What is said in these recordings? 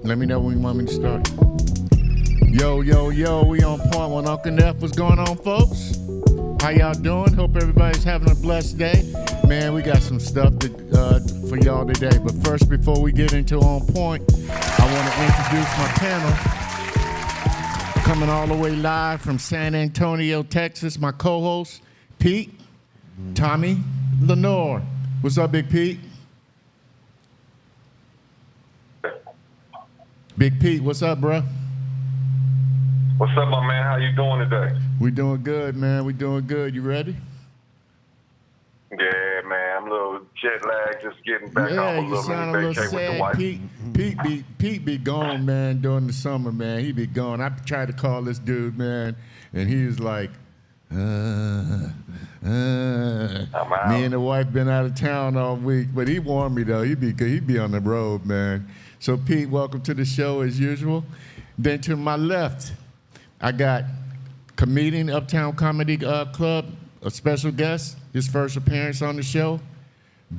Let me know when you want me to start. Yo, we on point with Unc and Neph. What's going on, folks? How y'all doing? Hope everybody's having a blessed day. Man, we got some stuff for y'all today. But first, before we get into On Point, I want to introduce my panel. Coming all the way live from San Antonio, Texas, my co-host, Pete, Tommy Lenoir. What's up, Big Pete? Big Pete, what's up, bro? What's up, my man? How you doing today? We doing good, man. We doing good. You ready? Yeah, man. I'm a little jet lagged, just getting back off a you little sound a mini little vacay with the sad. wife. Pete be gone, man, during the summer, man. He be gone. I tried to call this dude, man, and he was like, I'm out. Me and the wife been out of town all week, but he warned me, though. He be on the road, man. So, Pete, welcome to the show as usual. Then to my left, I got comedian, Uptown Comedy Club, a special guest, his first appearance on the show,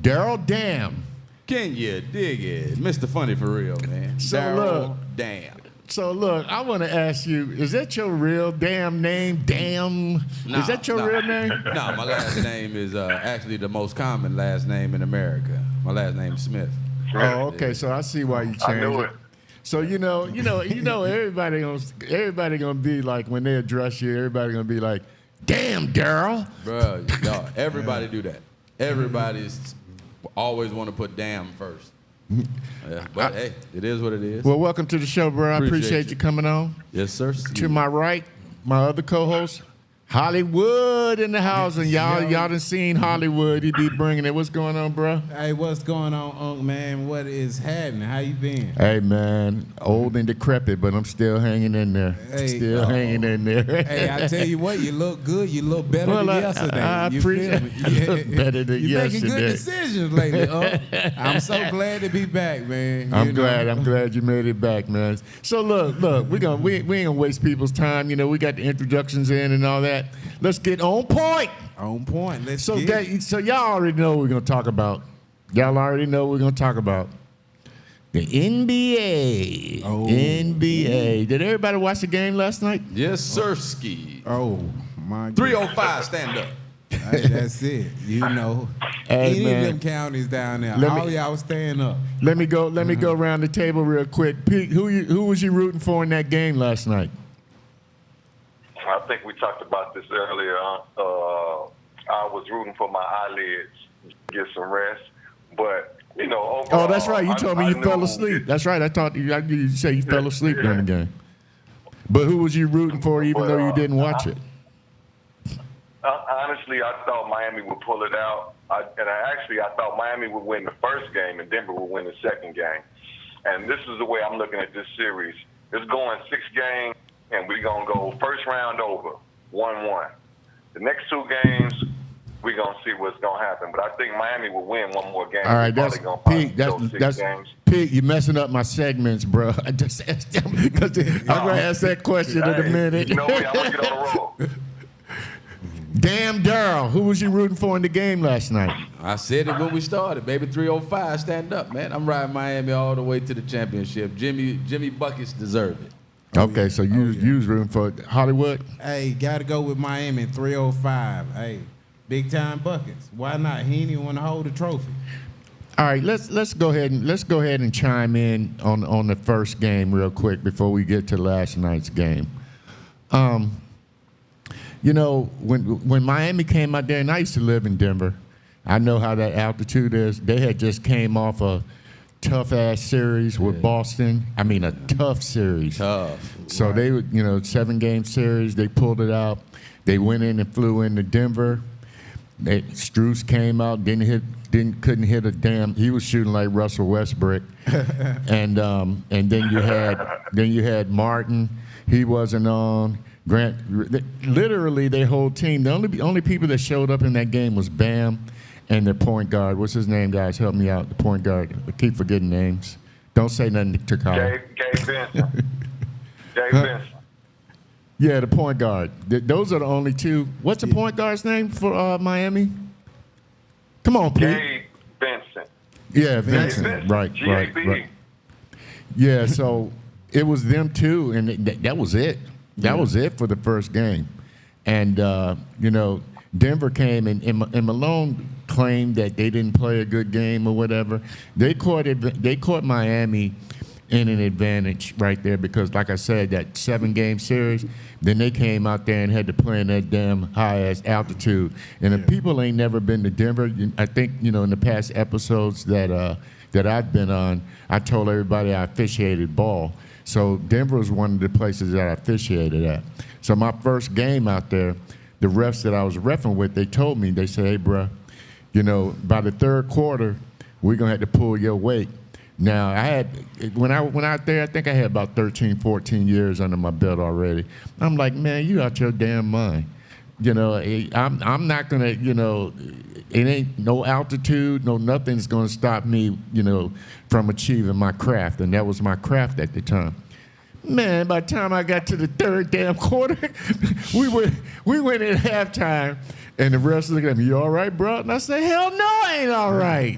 Daryl Dam. Can you dig it? Mr. Funny for real, man. Daryl Dam. So, look, I want to ask you, is that your real damn name, Dam? Is that your real name? No, my last name is actually the most common last name in America. My last name is Smith. Oh, okay, so I see why you changed I knew it. it. So everybody gonna be like, when they address you, everybody gonna be like, "Damn, Daryl." Bro, y'all, everybody do that. Everybody's always want to put damn first. Yeah, but hey, it is what it is. Well, welcome to the show, bro. I appreciate you coming on. Yes, sir. To my right, my other co-host, Hollywood in the house, and y'all done seen Hollywood. He be bringing it. What's going on, bro? Hey, what's going on, Unc, man? What is happening? How you been? Hey, man, old and decrepit, but I'm still hanging in there. Hanging in there. Hey, I tell you what, you look good. You look better than yesterday. I appreciate it. Better than You're yesterday. making good decisions lately, Unc. I'm so glad to be back, man. I'm glad you made it back, man. So look, we ain't gonna waste people's time. You know, we got the introductions in and all that. Let's get on point. On point. So y'all already know what we're gonna talk about. Y'all already know what we're gonna talk about. The NBA. Oh. NBA. Did everybody watch the game last night? Yes, sir. Ski. Oh, my God. 305, stand up. Hey, that's it. You know, Hey, any man. of them counties down there, Let all me- y'all staying up. Let me go around the table real quick. Pete, who was you rooting for in that game last night? I think we talked about this earlier. I was rooting for my eyelids to get some rest, but overall, Oh, that's right. You told me you fell knew- asleep. That's right. I thought you say you fell asleep during the game. But who was you rooting for, even though you didn't watch it? Honestly, I thought Miami would pull it out. I thought Miami would win the first game and Denver would win the second game. And this is the way I'm looking at this series. It's going 6 games, and we're going to go first round over, 1-1. The next 2 games, we're going to see what's going to happen. But I think Miami will win one more game. All right, We're that's probably Pete. gonna go 6 games. Pete. You messing up my segments, bro. I just asked them because I'm gonna ask that question in a minute. You know me, I'm going to get on the roll. Damn, Daryl, who was you rooting for in the game last night? I said it when we started, baby. 305, stand up, man. I'm riding Miami all the way to the championship. Jimmy Buckets deserve it. Okay, so you was rooting for Hollywood. Hey, got to go with Miami 305. Hey, big time buckets. Why not? He ain't even want to hold the trophy. All right, let's go ahead and chime in on the first game real quick before we get to last night's game. When Miami came out there, and I used to live in Denver, I know how that altitude is. They had just came off a tough-ass series with Boston. I mean, a tough series. Tough. So they would, 7-game series. They pulled it out. They went in and flew into Denver. Strus came out, couldn't hit a damn. He was shooting like Russell Westbrook. and then you had Martin. He wasn't on. Grant, literally their whole team. The only people that showed up in that game was Bam and their point guard. What's his name, guys? Help me out. The point guard. I keep forgetting names. Don't say nothing to Takiyah. Gabe Vincent. Gabe Vincent. Yeah, the point guard. Those are the only two. What's the point guard's name for Miami? Come on, Pete. Gabe Vincent. Yeah, Vincent. Right. G-A-B-E. Yeah, so it was them two, and that was it. That was it for the first game. And, Denver came, and Malone claimed that they didn't play a good game or whatever. They caught Miami in an advantage right there because, like I said, that 7-game series, then they came out there and had to play in that damn high-ass altitude. And if people ain't never been to Denver, I think, in the past episodes that I've been on, I told everybody I officiated ball. So Denver was one of the places that I officiated at. So my first game out there, the refs that I was reffing with, they told me, they said, hey, bro, by the third quarter, we're going to have to pull your weight. Now, when I went out there, I think I had about 13, 14 years under my belt already. I'm like, man, you out your damn mind. I'm not going to, it ain't no altitude, no nothing's going to stop me, from achieving my craft. And that was my craft at the time. Man, by the time I got to the third damn quarter, we went at halftime, and the refs looked at me, you all right, bro? And I said, hell no, I ain't all right.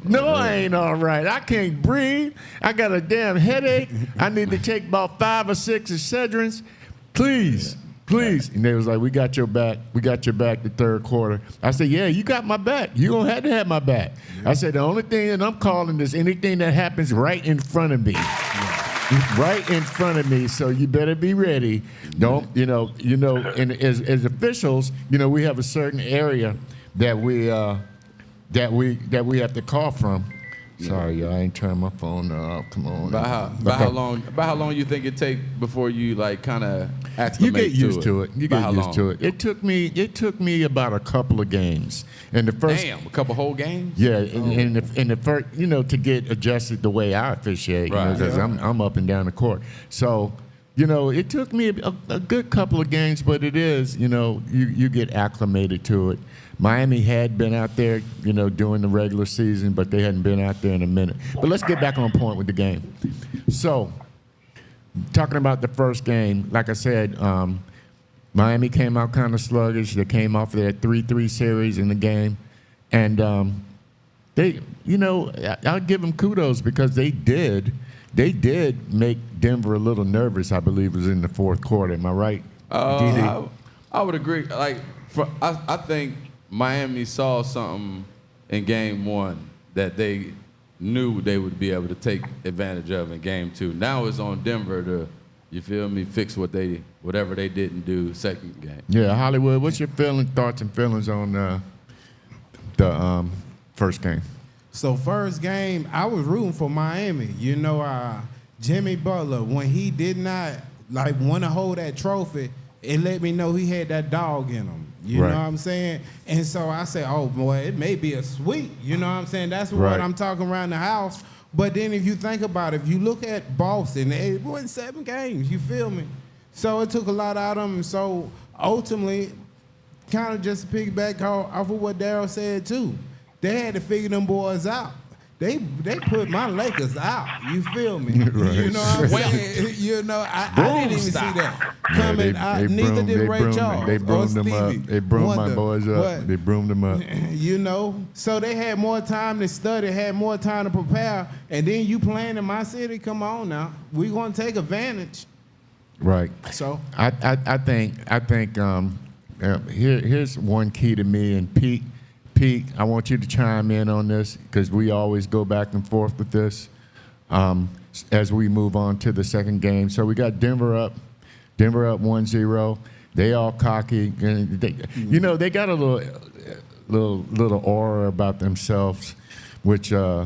No, I ain't all right. I can't breathe. I got a damn headache. I need to take about 5 or 6 Excedrins. Please. And they was like, we got your back. We got your back the third quarter. I said, yeah, you got my back. You gonna have to have my back. I said, the only thing that I'm calling is anything that happens right in front of me. Right in front of me, so you better be ready. Don't, and as officials, we have a certain area that we have to call from. Sorry, y'all, I ain't turned my phone off. Come on. About how long you think it take before you kind of acclimate You get used to it. You About get how used long? to it. It took me about a couple of games. And the first Damn, a couple whole games. Yeah, and the first, to get adjusted the way I officiate, Right. because I'm up and down the court. So, it took me a good couple of games, but it is, you get acclimated to it. Miami had been out there, during the regular season, but they hadn't been out there in a minute. But let's get back on point with the game. So, talking about the first game, like I said, Miami came out kind of sluggish. They came off their 3-3 series in the game. And they, I'll give them kudos because they did make Denver a little nervous, I believe, was in the fourth quarter. Am I right? DD? I would agree. I think Miami saw something in game one that they knew they would be able to take advantage of in game two. Now it's on Denver to, you feel me, fix whatever they didn't do second game. Yeah, Hollywood, what's your thoughts and feelings on the first game? So first game, I was rooting for Miami. Jimmy Butler, when he did not want to hold that trophy, it let me know he had that dog in him. You Right. know what I'm saying? And so I said, oh boy, it may be a sweep. You know what I'm saying? That's what Right. I'm talking around the house. But then if you think about it, if you look at Boston, they won 7 games. You feel me? So it took a lot out of them. And so ultimately, kind of just to piggyback off of what Daryl said too, they had to figure them boys out. They put my Lakers out. You feel me? Right. You know what I'm saying? I didn't even see that coming. Neither did Ray Charles They or broomed them up. Stevie They broomed my Wonder. boys up. But, They broomed them up. so they had more time to study, had more time to prepare, and then you playing in my city. Come on now, we gonna take advantage. Right. So I think here's one key to me, and Pete, I want you to chime in on this because we always go back and forth with this as we move on to the second game. So we got Denver up 1-0. They all cocky, and they got a little aura about themselves, which they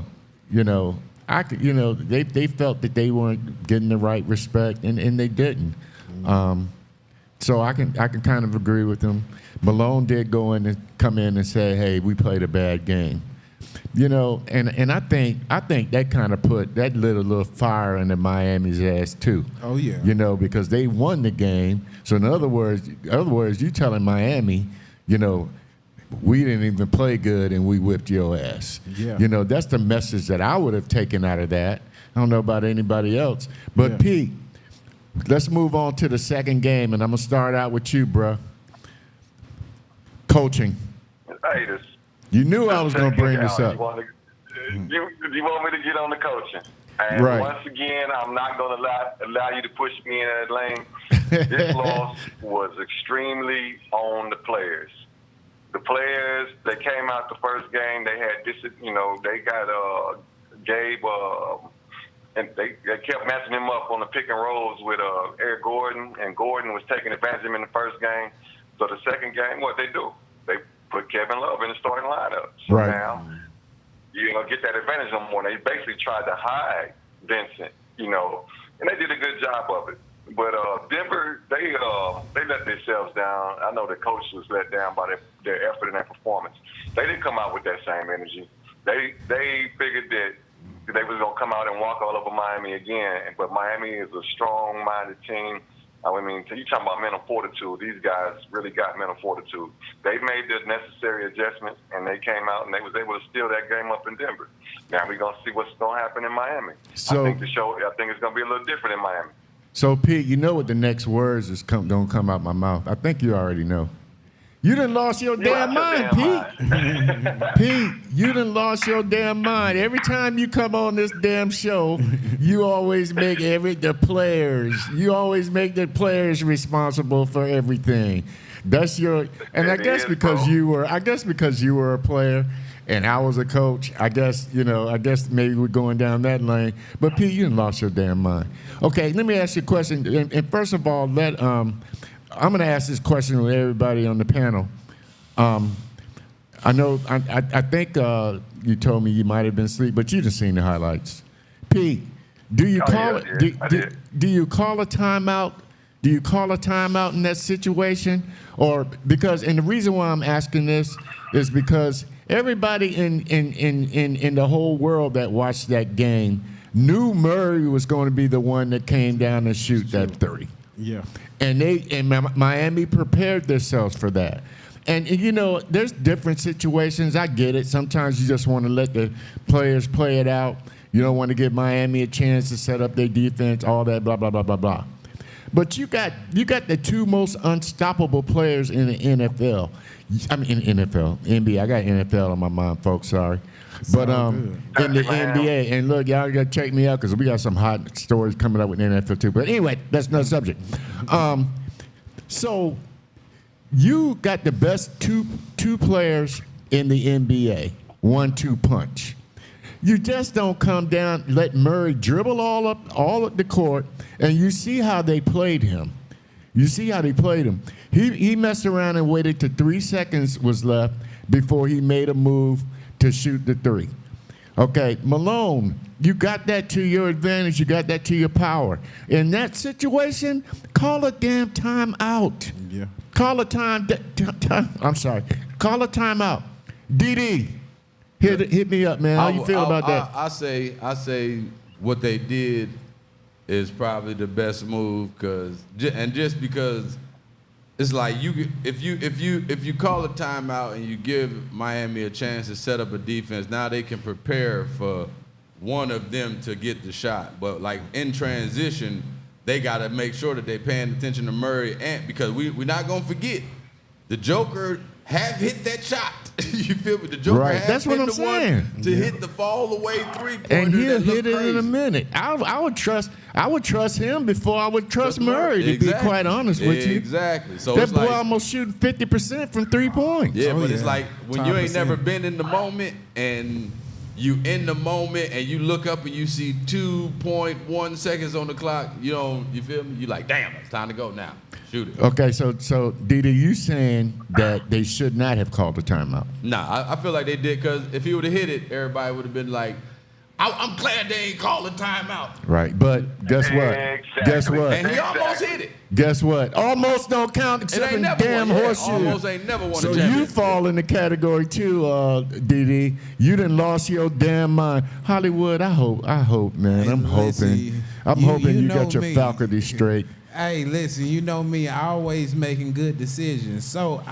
felt that they weren't getting the right respect, and they didn't. So I can kind of agree with them. Malone did come in and say, hey, we played a bad game. And I think that kind of lit a little fire under Miami's ass too. Oh yeah. Because they won the game. So in other words, you telling Miami, we didn't even play good and we whipped your ass. Yeah. That's the message that I would have taken out of that. I don't know about anybody else. But Yeah. Pete, let's move on to the second game, and I'm going to start out with you, bruh. Coaching. Hey, You knew I was going to bring this You up. want me to get on the coaching? And Right. once again, I'm not going to allow you to push me in that lane. This loss was extremely on the players. The players, they came out the first game. They had this, they got Gabe, and they kept matching him up on the pick and rolls with Eric Gordon, and Gordon was taking advantage of him in the first game. So the second game, what they do? They put Kevin Love in the starting lineup. So Right. now you ain't gonna get that advantage no more. They basically tried to hide Vincent, and they did a good job of it. But Denver, they let themselves down. I know the coach was let down by their effort and their performance. They didn't come out with that same energy. They figured that they was gonna come out and walk all over Miami again. But Miami is a strong-minded team. I mean, you talking about mental fortitude. These guys really got mental fortitude. They made the necessary adjustments, and they came out and they was able to steal that game up in Denver. Now we're gonna see what's gonna happen in Miami. So- I think it's gonna be a little different in Miami. So, Pete, you know what the next words is don't come out my mouth. I think you already know. You done lost your damn mind, Pete. Pete, you done lost your damn mind. Every time you come on this damn show, you always make the players responsible for everything. That's your, and I guess because you were a player and I was a coach, I guess maybe we're going down that lane. But Pete, you done lost your damn mind. Okay, let me ask you a question. And first of all, I'm going to ask this question to everybody on the panel. I think you told me you might have been asleep, but you done seen the highlights. Pete, do you call you call a timeout? Do you call a timeout in that situation? And the reason why I'm asking this is because everybody in the whole world that watched that game knew Murray was going to be the one that came down and shoot that 30. Yeah. And Miami prepared themselves for that. And there's different situations. I get it. Sometimes you just want to let the players play it out. You don't want to give Miami a chance to set up their defense, all that, blah, blah, blah, blah, blah. But you got the two most unstoppable players in the NFL. I mean, in NFL, NBA. I got NFL on my mind, folks. Sorry. But in the NBA, and look, y'all got to check me out because we got some hot stories coming up with the NFL too. But anyway, that's another subject. So you got the best two players in the NBA, 1-2 punch. You just don't come down, let Murray dribble all up the court, and you see how they played him. He messed around and waited till 3 seconds was left before he made a move to shoot the 3. Okay, Malone, you got that to your advantage. You got that to your power. In that situation, call a damn timeout. Yeah. Call a timeout. DD, hit me up, man. How you feel about that? I say what they did is probably the best move just because it's like if you call a timeout and you give Miami a chance to set up a defense, now they can prepare for one of them to get the shot. But like in transition, they got to make sure that they're paying attention to Murray, and because we're not gonna forget the Joker have hit that shot. You feel me? The Joker Right. have That's hit what I'm the saying. one to hit the fall away 3-pointer. And he'll that look hit it in a crazy. minute. I would trust him before I would trust Murray, to Exactly. be quite honest with you. Exactly. So That it's boy like, almost shooting 50% from 3 points. yeah, Oh, but it's yeah. like when Top you ain't percent. never been in the moment and you in the moment and you look up and you see 2.1 seconds on the clock, you feel me? You like, damn, it's time to go now. Shoot it. Okay, so Didi, you saying that they should not have called a timeout? Nah, I feel like they did, because if he would have hit it, everybody would have been like, I'm glad they ain't called a timeout. Right, but guess what? Exactly. Guess what? And he almost hit it. Guess what? Almost don't count It except ain't in never damn won. Yeah, horseshoe. almost ain't never won So a you championship. fall in the category too, Didi. You done lost your damn mind. Hollywood, I hope, man. I'm hoping. I'm hoping you got know your me. faculty straight. Hey, listen, you know me, always making good decisions. So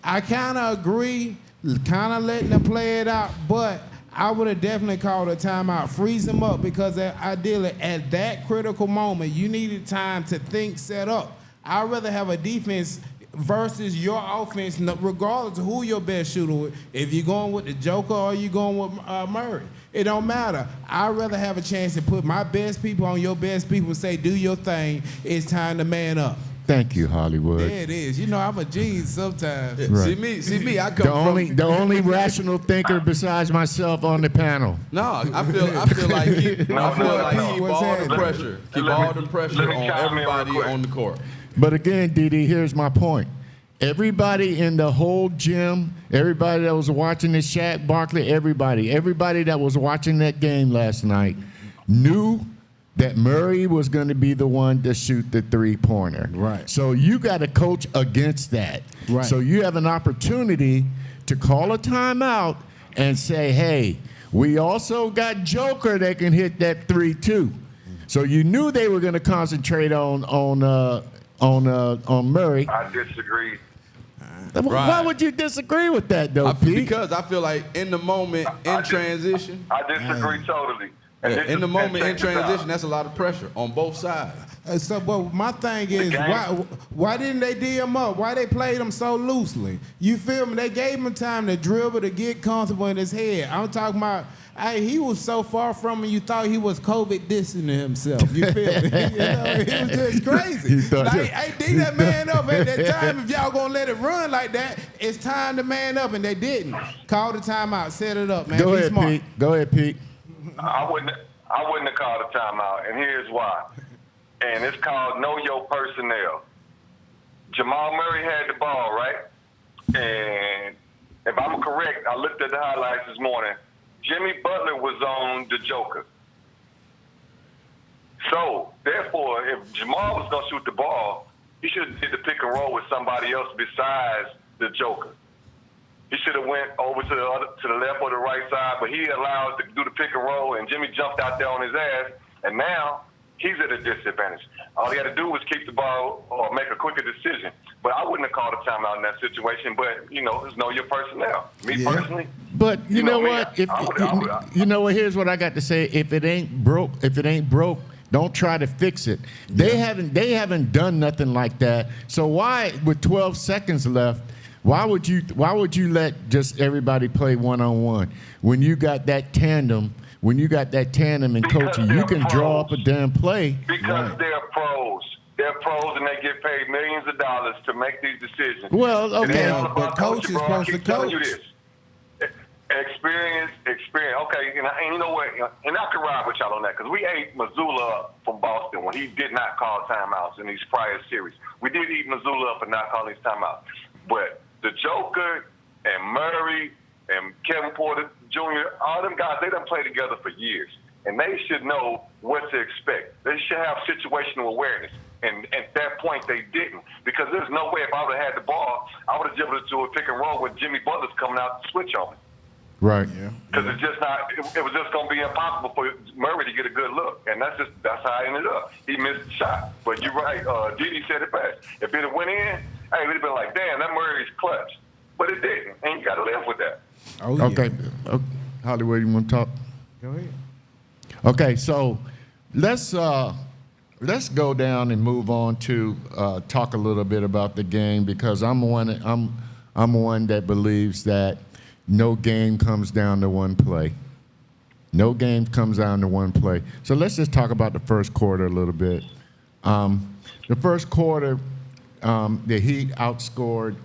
I kind of agree, kind of letting them play it out, but I would have definitely called a timeout, freeze them up, because ideally at that critical moment, you needed time to think, set up. I'd rather have a defense versus your offense, regardless of who your best shooter is. If you're going with the Joker or you're going with Murray. It don't matter. I'd rather have a chance to put my best people on your best people and say, do your thing. It's time to man up. Thank you, Hollywood. There it is. You know, I'm a genius sometimes. Right. See me. I come The only rational thinker besides myself on the panel. No, I feel like keep all the pressure. Keep all the pressure on everybody on the court. But again, Didi, here's my point. Everybody in the whole gym, everybody that was watching the Shaq Barkley, everybody that was watching that game last night knew that Murray was going to be the one to shoot the three-pointer. Right. So you got to coach against that. Right. So you have an opportunity to call a timeout and say, hey, we also got Joker that can hit that 3 too. So you knew they were going to concentrate on Murray. I disagree. Why would you disagree with that, though, Pete? Because I feel like in the moment, in transition. I disagree totally. In the moment, in transition, that's a lot of pressure on both sides. But my thing is, why didn't they D him up? Why they played him so loosely? You feel me? They gave him time to dribble, to get comfortable in his head. I'm talking about, hey, he was so far from him, you thought he was COVID distancing himself. You feel me? You know, he was just crazy. Like, hey, D that man up at that time. If y'all gonna let it run like that, it's time to man up, and they didn't. Call the timeout, set it up, man. Go Be ahead, smart. Pete. Go ahead, Pete. I wouldn't have called a timeout, and here's why. And it's called know your personnel. Jamal Murray had the ball, right? And if I'm correct, I looked at the highlights this morning. Jimmy Butler was on the Joker. So, therefore, if Jamal was going to shoot the ball, he should have did the pick and roll with somebody else besides the Joker. He should have went over to the left or the right side, but he allowed to do the pick and roll, and Jimmy jumped out there on his ass, and now he's at a disadvantage. All he had to do was keep the ball or make a quicker decision. But I wouldn't have called a timeout in that situation. But just know your personnel. Me personally. But you know me, what? you know what? Here's what I got to say. If it ain't broke, don't try to fix it. They haven't done nothing like that. So why, with 12 seconds left, why would you let just everybody play one-on-one when you got that tandem? When you got that tandem and coaching, you can draw up a damn play. Because they're pros. They're pros, and they get paid millions of dollars to make these decisions. Well, okay. But coach is supposed to coach. You this. Experience. Okay, and you know what? And I can ride with y'all on that because we ate Missoula up from Boston when he did not call timeouts in these prior series. We did eat Missoula up and not calling these timeouts. But the Joker and Murray and Kevin Porter Jr., all them guys, they done played together for years. And they should know what to expect. They should have situational awareness. And at that point, they didn't. Because there's no way if I would have had the ball, I would have dribbled it to a pick and roll with Jimmy Butler's coming out to switch on me. Right. Because it's just not. It was just going to be impossible for Murray to get a good look, and that's how it ended up. He missed the shot, but you're right. Didi said it best. If it had went in, hey, we'd have been like, damn, that Murray's clutch. But it didn't, and you got to live with that. Oh, yeah. Okay. Hollywood, you want to talk? Go ahead. Okay, so let's go down and move on to talk a little bit about the game because I'm one that believes that no game comes down to one play. No game comes down to one play. So let's just talk about the first quarter a little bit. The first quarter, the Heat outscored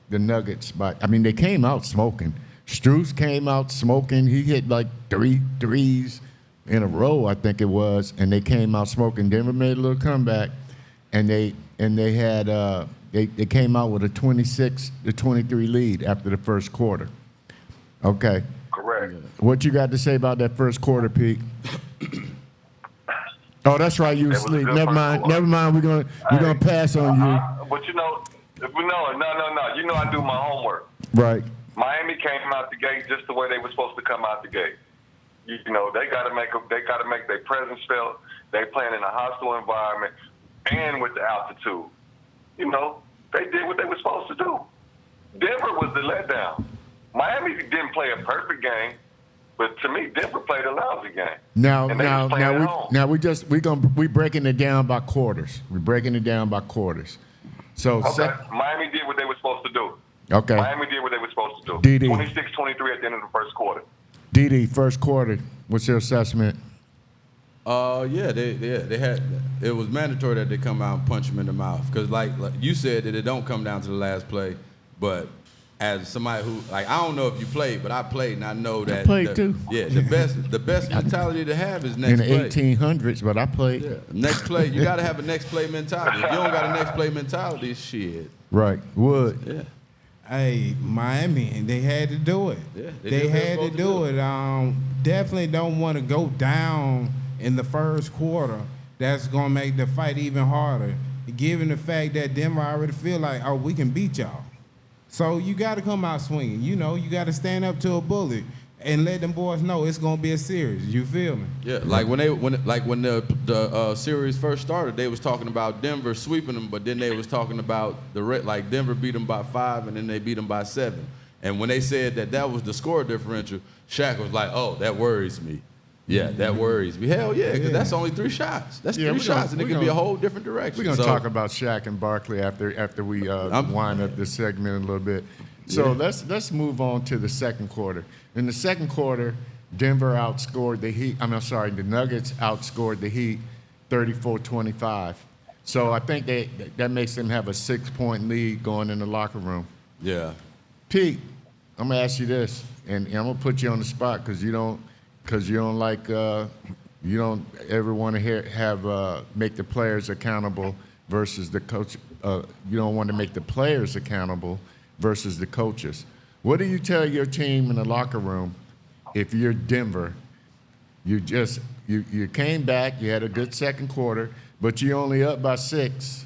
the Nuggets they came out smoking. Strus came out smoking. He hit like 3 threes in a row, I think it was, and they came out smoking. Denver made a little comeback, and they came out with a 26-23 lead after the first quarter. Okay. Correct. What you got to say about that first quarter, Pete? Oh, that's right. You asleep. Never mind. We're gonna pass on you. But no. You know I do my homework. Right. Miami came out the gate just the way they were supposed to come out the gate. You know, they got to make their presence felt. They playing in a hostile environment and with the altitude. You know, they did what they were supposed to do. Denver was the letdown. Miami didn't play a perfect game, but to me, Denver played a lousy game. We're breaking it down by quarters. We're breaking it down by quarters. So Miami did what they were supposed to do. Okay. Miami did what they were supposed to do. D.D. 26-23 at the end of the first quarter. D.D., first quarter, what's your assessment? Yeah, they had. It was mandatory that they come out and punch him in the mouth because, like you said, that it don't come down to the last play. But as somebody who, like, I don't know if you played, but I played and I know that. I played too. Yeah, the best mentality to have is In next the play. 1800s, but I played. Yeah, next play. You got to have a next play mentality. If you don't got a next play mentality, shit. Right. Wood. Yeah. Hey, Miami, they had to do it. Yeah, they had to do it. Definitely don't want to go down in the first quarter. That's going to make the fight even harder, given the fact that Denver already feel like, oh, we can beat y'all. So you got to come out swinging. You know, you got to stand up to a bully and let them boys know it's going to be a series. You feel me? Yeah, like when the series first started, they was talking about Denver sweeping them, but then they was talking about like Denver beat them by 5 and then they beat them by 7. And when they said that was the score differential, Shaq was like, "Oh, that worries me." Yeah, that worries me. Hell yeah, because that's only 3 shots. That's 3 shots, and it could be a whole different direction. We're gonna talk about Shaq and Barkley after we wind up this segment a little bit. So let's move on to the second quarter. In the second quarter, Denver outscored the Heat. The Nuggets outscored the Heat 34-25. So I think that makes them have a 6-point lead going in the locker room. Yeah. Pete, I'm gonna ask you this, and I'm gonna put you on the spot because you don't like you don't ever want to make the players accountable versus the coach. You don't want to make the players accountable versus the coaches. What do you tell your team in the locker room if you're Denver? You came back, you had a good second quarter, but you're only up by 6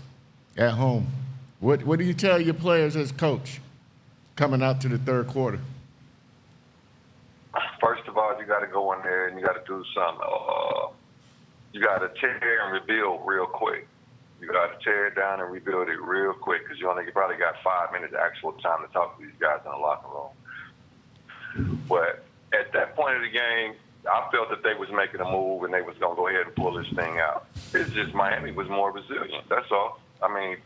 at home. What do you tell your players as coach coming out to the third quarter? First of all, you got to go in there and you got to do something. You got to tear and rebuild real quick. You got to tear it down and rebuild it real quick because you probably got 5 minutes actual time to talk to these guys in the locker room. But at that point of the game, I felt that they was making a move and they was going to go ahead and pull this thing out. It's just Miami was more resilient. That's all. I mean,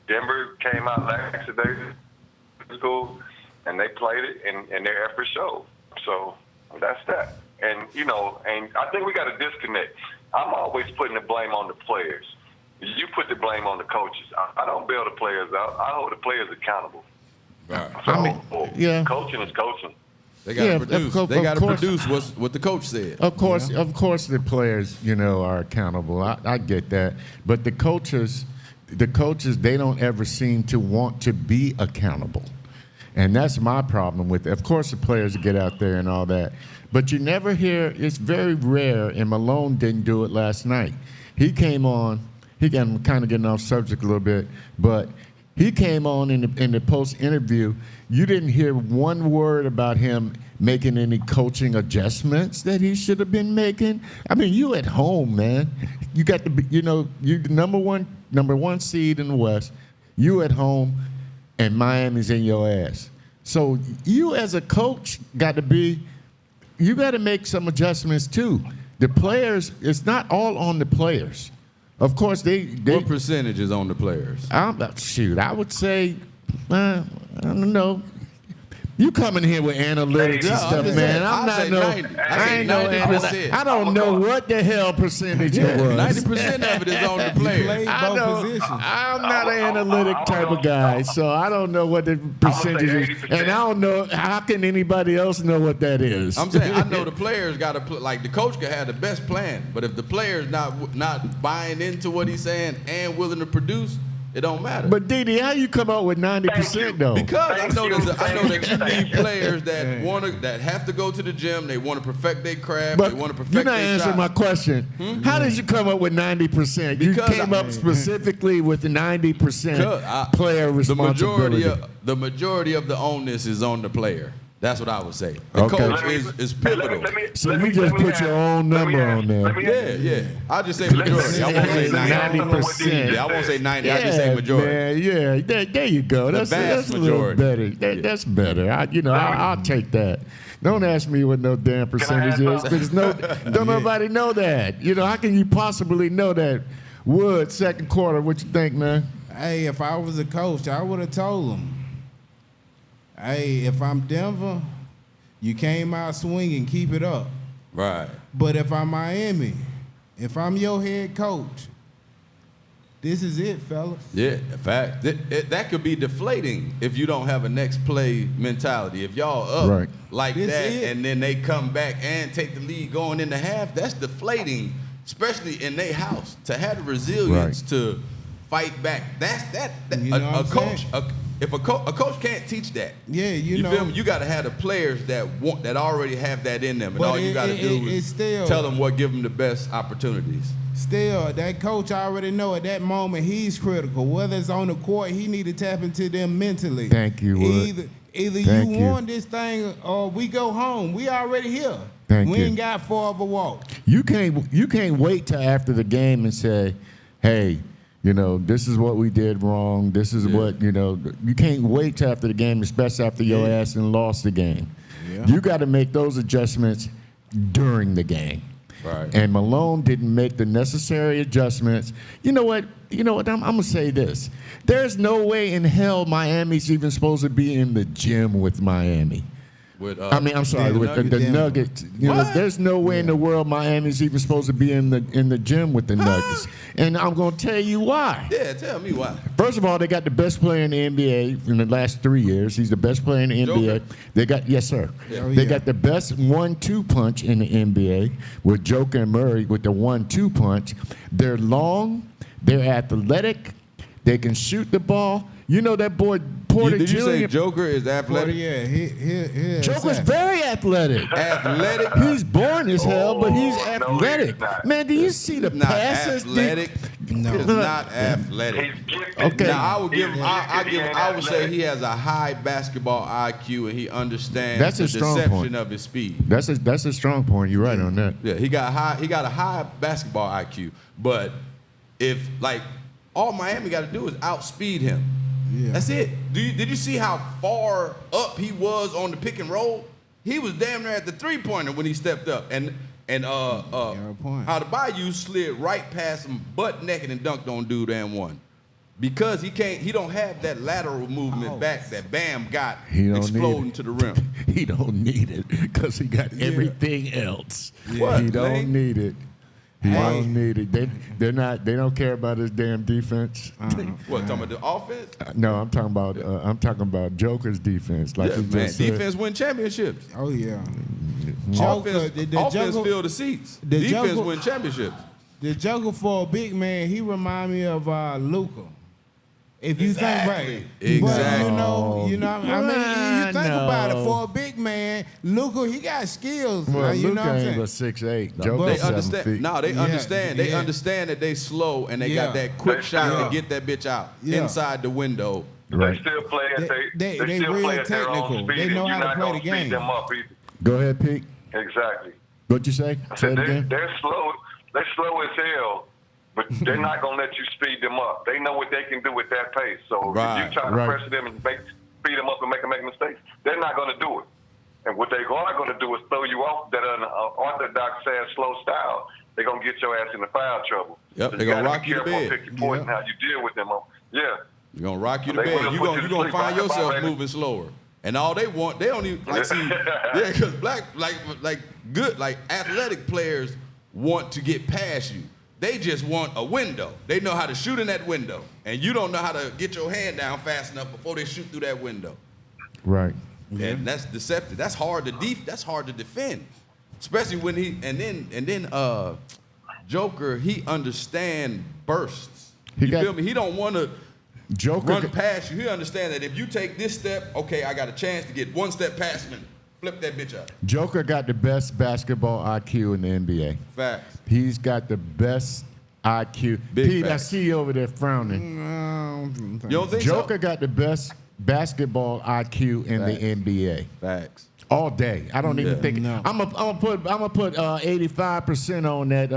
Denver came out lackadaisical and they played it and their effort showed. So that's that. And I think we got a disconnect. I'm always putting the blame on the players. You put the blame on the coaches. I don't bail the players out. I hold the players accountable. Right. So, coaching is coaching. They got to produce. They got to produce what the coach said. Of course, the players, are accountable. I get that, but the coaches, they don't ever seem to want to be accountable, and that's my problem with it. Of course, the players get out there and all that, but you never hear. It's very rare, and Malone didn't do it last night. He came on. I'm kind of getting off subject a little bit, but he came on in the post interview. You didn't hear one word about him making any coaching adjustments that he should have been making. I mean, you at home, man. You got to be, you the number one seed in the West. You at home, and Miami's in your ass. So you as a coach you got to make some adjustments too. The players, it's not all on the players. Of course, what percentage is on the players? I would say, I don't know. You coming here with analytics and stuff, man. I don't know what the hell percentage it was. 90% of it is on the players. I'm not an analytic type of guy, so I don't know what the percentage is. And I don't know, how can anybody else know what that is? I'm saying, I know the players got to, like, the coach could have the best plan, but if the player's not buying into what he's saying and willing to produce, it don't matter. But Didi, how you come up with 90% though? Because I know that you need players that have to go to the gym. They want to perfect their craft. But they want to perfect you're not their answering shot. my question. How did you come up with 90%? You came up specifically with the 90% player responsibility. The majority of the onus is on the player. That's what I would say. The coach is pivotal. So you just put your own number on there. Yeah. I'll just say majority. I won't say 90%. Yeah, I won't say 90. I just say majority. Man, there you go. That's a little better. That's better. I'll take that. Don't ask me what no damn percentage is, because don't nobody know that. How can you possibly know that? Wood, second quarter, what you think, man? Hey, if I was a coach, I would have told him. Hey, if I'm Denver, you came out swinging, keep it up. Right. But if I'm Miami, if I'm your head coach, this is it, fellas. Yeah, in fact, that could be deflating if you don't have a next play mentality. If y'all up Right. like This that it. and then they come back and take the lead going into half, that's deflating, especially in their house. To have the resilience to fight back, that's You know what I'm coach. saying? If a coach can't teach that. Yeah, you know. feel me? You got to have the players that already have that in them, and But all you got to do is still, tell them what give them the best opportunities. Still, that coach already know at that moment he's critical. Whether it's on the court, he need to tap into them mentally. Thank you, Wood. Either Thank you you. won this thing or we go home. We already here. Thank we you. ain't got far of a walk. You can't wait till after the game and say, hey, you know, this is what we did wrong. This is what, you know, you can't wait till after the game, especially after your ass and lost the game. Yeah. You got to make those adjustments during the game. Right. And Malone didn't make the necessary adjustments. You know what? I'm going to say this. There's no way in hell Miami's even supposed to be in the gym with Miami. With, I'm sorry, with the Denver. Nuggets. You know, What? there's no way in the world Miami's even supposed to be in the gym with the Nuggets. And I'm going to tell you why. Yeah, tell me why. First of all, they got the best player in the NBA in the last 3 years. He's the best player in the NBA. Joker? They got yes, sir. Yeah. Oh, They yeah. got the best 1-2 punch in the NBA with Joker and Murray with the 1-2 punch. They're long. They're athletic. They can shoot the ball. You know that boy Porter Did you say Jr. Joker is But athletic? yeah, he Joker's very athletic. Athletic? He's born as hell, but he's Oh, no, athletic. he's not. Man, do you see the Not passes? athletic. No. He's not athletic. He's gifted. Okay. Now I would give him. He ain't I would say athletic. he has a high basketball IQ and he understands That's the a strong deception point. of his speed. That's a strong point. You're right on that. Yeah, he got a high basketball IQ. But if like all Miami got to do is outspeed him. Yeah. That's it. Did you see how far up he was on the pick and roll? He was damn near at the 3-pointer when he stepped up, and point. Adebayo slid right past him, butt naked, and dunked on dude and one. Because he don't have that lateral movement back that Bam got He don't need exploding it. to the rim. He don't need it because he got everything else. What, He don't Lane? need it. He Hey. don't need it. They don't care about his damn defense. What, talking about the offense? No, I'm talking about Joker's defense. Like Yeah, you man. just said. Defense win championships. Oh yeah. Offense, the offense Joker- fill the seats. the Defense Joker- win championships. The Joker for a big man, he remind me of Luka. If you think about it, Exactly. But you know, I mean, you think No. about it. For a big man, Luka, he got skills. Well, you know Luka what I'm ain't saying? but 6'8". They Joker's 7 understand. feet. No, they Yeah, understand. They yeah. understand that they slow and they Yeah. got that quick They shot still- to get that bitch out Yeah. inside the window. Right. They still play at They still real play at their own technical. speed, They and know you're how to not play gonna the game. speed them up either. Go ahead, Pete. Exactly. What'd you say? Say it again. They're slow. They're slow as hell, but they're not gonna let you speed them up. They know what they can do with that pace. So Right, if you try to right. pressure them and speed them up and make them make mistakes, they're not gonna do it. And what they are gonna do is throw you off that orthodox ass slow style. They're gonna get your ass into foul trouble. Yep, So they you gonna gotta rock be you to careful and bed. Pick your poison how you deal with them. Yeah. You're gonna rock you to They bed. will You're put gonna, you you to gonna sleep. find Rock yourself about, baby. moving slower. And all they want, they don't even like see, yeah, because black like good like athletic players want to get past you. They just want a window. They know how to shoot in that window, and you don't know how to get your hand down fast enough before they shoot through that window. Right. And that's deceptive. That's hard to That's hard to defend, especially when he and then Joker he understand bursts. He You got- feel me? He don't want to Joker. run past you. He understand that if you take this step, okay, I got a chance to get one step past him and flip that bitch up. Joker got the best basketball IQ in the NBA. Facts. He's got the best IQ. Big Pete, I facts. see you over there frowning. You don't think Joker got the best basketball IQ in the Facts. NBA. so? Facts. All day. I don't even Yeah. think. No. I'm gonna put 85% on that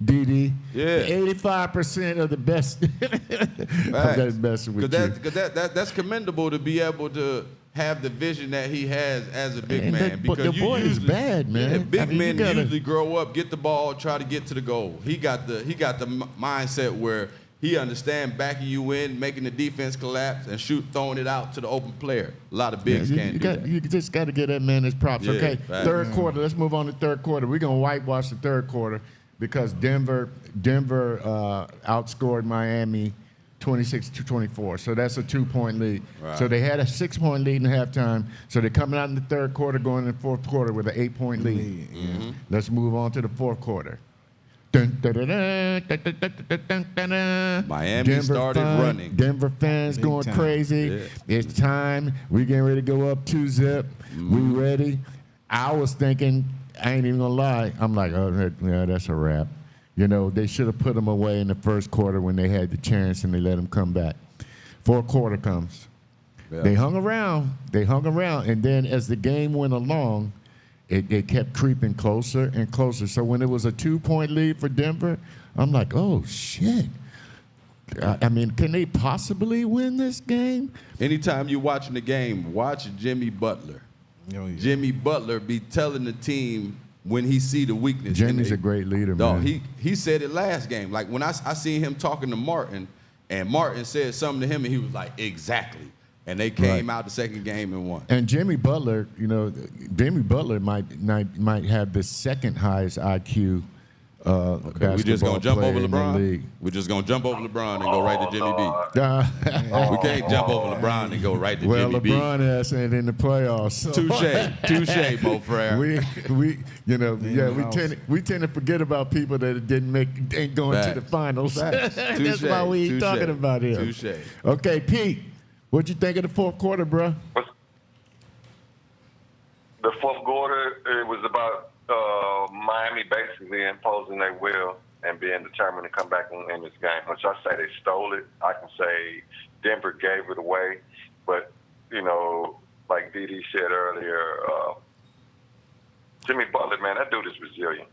DD. Yeah. 85% of the best. Of that best with you. Because that's commendable to be able to have the vision that he has as a big And man. but Because the you boy is usually- bad, man. Yeah, big I mean, you men gotta- usually grow up, get the ball, try to get to the goal. He got the mindset where he understand backing you in, making the defense collapse, and throwing it out to the open player. A lot of bigs can't do that. You just got to get that man his props. Yeah, okay, facts. third quarter. Let's move on to third quarter. We're going to whitewash the third quarter because Denver outscored Miami 26-24. So that's a 2-point lead. Right. So they had a 6-point lead in halftime. So they're coming out in the third quarter, going in the fourth quarter with an 8-point lead. Mm-hmm. Let's move on to the fourth quarter. Dun, dun, dun, dun, dun, dun, dun, dun, dun, dun, dun. Miami started running. Denver fans Big going time. crazy. Yeah. It's time. We getting ready to go up 2-zip. We ready. I was thinking, I ain't even gonna lie. I'm like, oh, yeah, that's a wrap. You know, they should have put them away in the first quarter when they had the chance and they let them come back. Fourth quarter comes. Yeah. They hung around. And then as the game went along, it kept creeping closer and closer. So when it was a 2-point lead for Denver, I'm like, oh, shit. I mean, can they possibly win this game? Anytime you're watching the game, watch Jimmy Butler. Oh, yeah. Jimmy Butler be telling the team when he see the weakness. Jimmy's a great leader, Dog, man. he said it last game. Like when I seen him talking to Martin, and Martin said something to him, and he was like, exactly. And they came out the second game and won. And Jimmy Butler, you know, might have the second highest IQ basketball We just gonna jump player over in the LeBron. league. We're just gonna jump over LeBron and go right to Jimmy Uh, B. We can't jump over LeBron and go right to well, Jimmy LeBron has it in the playoffs. So. Touche, Mo Frere. we you know, lost. we tend to forget about people that ain't going to the Facts. finals. Facts. That's Touche. why we ain't Touche. talking about him. Touche. Okay, Pete, what'd you think of the fourth quarter, bro? The fourth quarter, it was about Miami basically imposing their will and being determined to come back and win this game. Which I say they stole it. I can say Denver gave it away. But, you know, like DD said earlier, Jimmy Butler, man, that dude is resilient.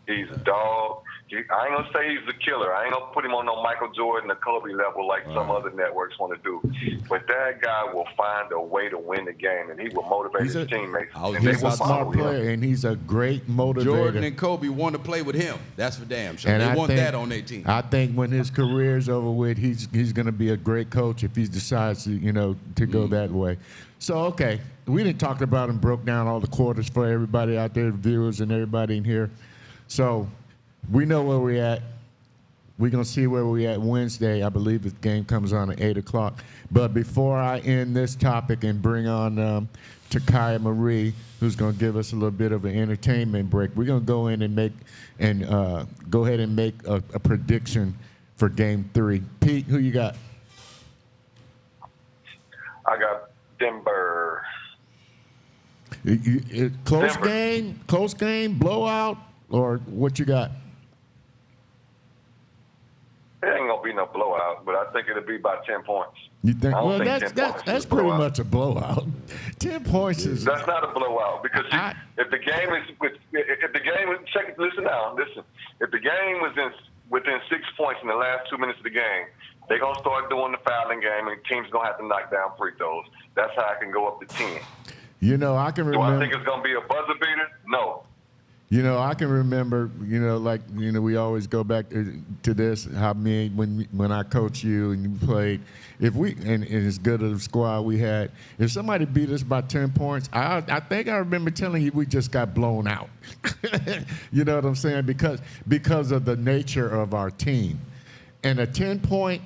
He's a dog. I ain't going to say he's a killer. I ain't going to put him on no Michael Jordan or Kobe level like some other networks want to do. But that guy will find a way to win the game, and he will motivate his teammates. And they He's will a follow smart him. player, and he's a great motivator. Jordan and Kobe want to play with him. That's for damn sure. They want that on their team. I think when his career's over with, he's going to be a great coach if he decides to go that way. So, okay, we didn't talk about and broke down all the quarters for everybody out there, the viewers and everybody in here. So we know where we're at. We're going to see where we're at Wednesday. I believe the game comes on at 8 o'clock. But before I end this topic and bring on Takiyah Marie, who's going to give us a little bit of an entertainment break, we're going to go in and go ahead and make a prediction for Game 3. Pete, who you got? I got Denver. Close Denver. game, blowout, or what you got? It ain't gonna be no blowout, but I think it'll be about 10 points. You think? I don't Well, think that's 10 points that's is a pretty blowout. much a blowout. 10 points is. That's not a blowout because if the game listen. If the game was within 6 points in the last 2 minutes of the game, they're gonna start doing the fouling game, and the team's gonna have to knock down free throws. That's how I can go up to 10. You know, I can Do I remember. think it's gonna be a buzzer beater? No. You know, I can remember. We always go back to this. How when I coached you and you played, and as good of a squad we had, if somebody beat us by 10 points, I think I remember telling you we just got blown out. You know what I'm saying? Because of the nature of our team, and a 10-point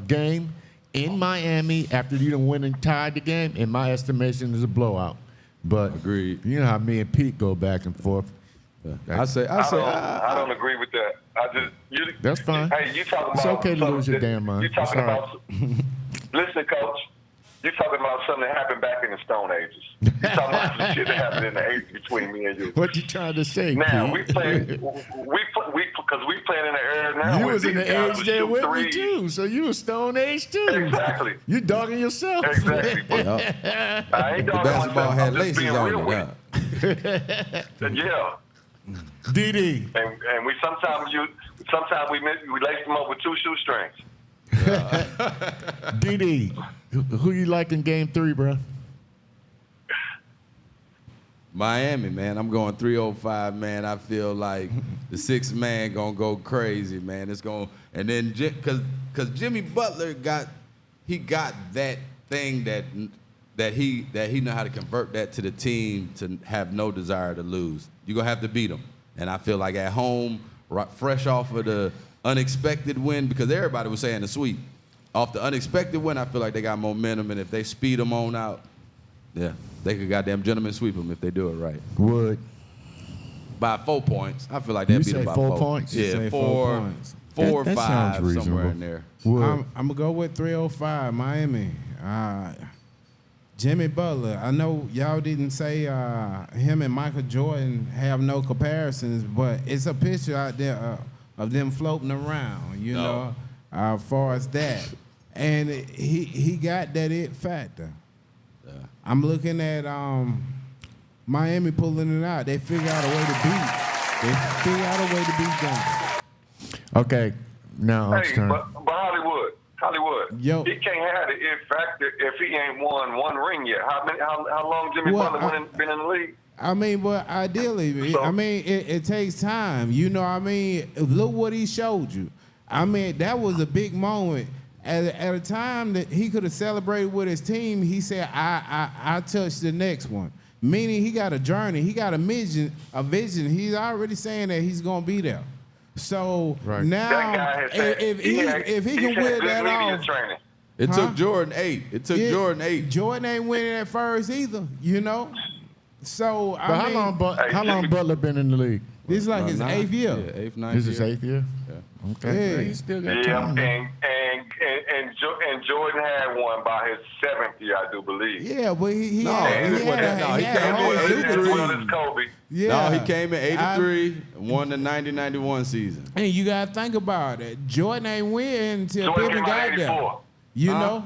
game in Miami after you done win and tied the game, in my estimation, is a blowout. But Agreed. You know how me and Pete go back and forth. I don't agree with that. That's fine. Hey, you talking about? It's okay to lose your damn mind. You talking It's all about? Listen, Coach. You talking about something that happened back in the Stone Ages. You talking about some shit that happened in the 80s between me and you. What you trying to say, Now Pete? because we playing in the era now. You where was in these the guys age will there shoot with me threes. too, so you was Stone Age too. Exactly. You dogging yourself. Exactly. I ain't The dogging basketball myself. had I'm just laces being on real it. with Yeah. it. Yeah. DD. And we sometimes we lace them up with 2 shoestrings. DD. Who you like in Game 3, bro? Miami, man. I'm going 305, man. I feel like the sixth man gonna go crazy, man. It's going and then because Jimmy Butler got that thing that he know how to convert that to the team to have no desire to lose. You're gonna have to beat them, and I feel like at home, fresh off of the unexpected win, because everybody was saying the sweep. Off the unexpected win, I feel like they got momentum, and if they speed them on out, yeah, they could goddamn gentleman sweep them if they do it right. Would. By 4 points. I feel like they'll You beat them say by 4 points? You Yeah, say 4 four points. or That sounds five, somewhere reasonable. in there. Would. I'm gonna go with 305, Miami. Jimmy Butler. I know y'all didn't say him and Michael Jordan have no comparisons, but it's a picture out there of them floating around. You know, as far as that, and he got that it factor. Yeah. I'm looking at Miami pulling it out. They figure out a way to beat. They figure out a way to beat them. Okay, now Unc's Hey, turn. but Hollywood. Yo. He can't have the it factor if he ain't won one ring yet. How long Jimmy Well, Butler been in the league? I mean, but ideally, So- I mean, it takes time. You know, I mean, look what he showed you. I mean, that was a big moment. At a time that he could have celebrated with his team, he said, I touched the next one. Meaning he got a journey. He got a vision. He's already saying that he's going to be there. So Right. now, That guy has had, if he can wear that off, training. It Huh? took Jordan 8. It took yeah, Jordan 8. Jordan ain't winning at first either, you know? So, But I mean, how long Butler been in the league? this is like his Ninth? 8th year. Yeah, 8th, 9th This is year. 8th year? Yeah. Okay. Yeah. He still got Yeah, time. and Jordan had one by his 7th year, I do believe. Yeah, but he No, had he a came whole in As '83. well as Kobe. Yeah. No, he came in 83, won the 90-91 season. And you gotta think about it. Jordan ain't win until Jordan Pippen came out got there. 84. You Huh? know?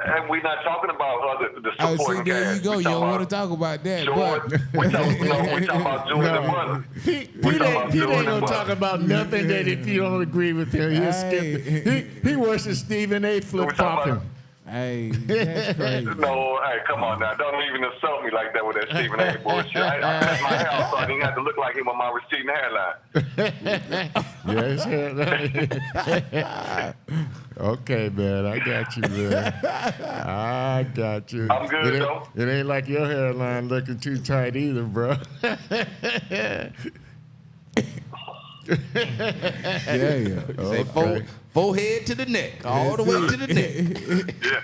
And we're not talking about the Oh, supporting see, there cast. you go. We You talking don't want to about talk about that. Jordan. But We talking about Jordan and Butler. Pete talking ain't about Jordan gonna and talk Butler. about nothing that if you don't agree with him, he'll skip it. He worships Stephen A. flip flopping. hey, that's crazy. No, hey, come on now. Don't even insult me like that with that Stephen A. bullshit. I left my house, so I didn't have to look like him on my receding hairline. Yes. Okay, man. I got you, man. I got you. I'm good, though. It ain't like your hairline looking too tight either, bro. Yeah. Say forehead to the neck, all the way to the neck. Yeah.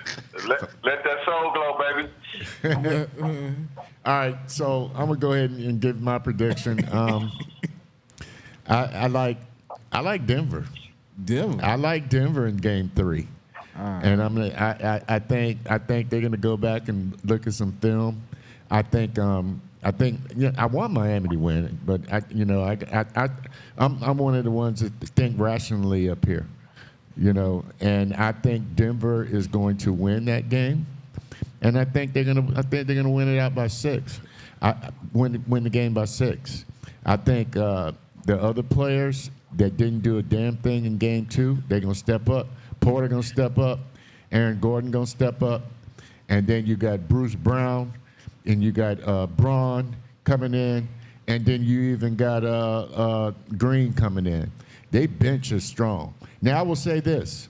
Let that soul glow, baby. All right, so I'm gonna go ahead and give my prediction. I like Denver. Denver. I like Denver in Game 3, and I think they're gonna go back and look at some film. I think I want Miami to win, but I'm one of the ones that think rationally up here, and I think Denver is going to win that game, and I think they're gonna win it out by 6. Win the game by 6. I think the other players that didn't do a damn thing in Game 2, they're gonna step up. Porter gonna step up. Aaron Gordon gonna step up, and then you got Bruce Brown. And you got Braun coming in, and then you even got Green coming in. They bench is strong. Now I will say this: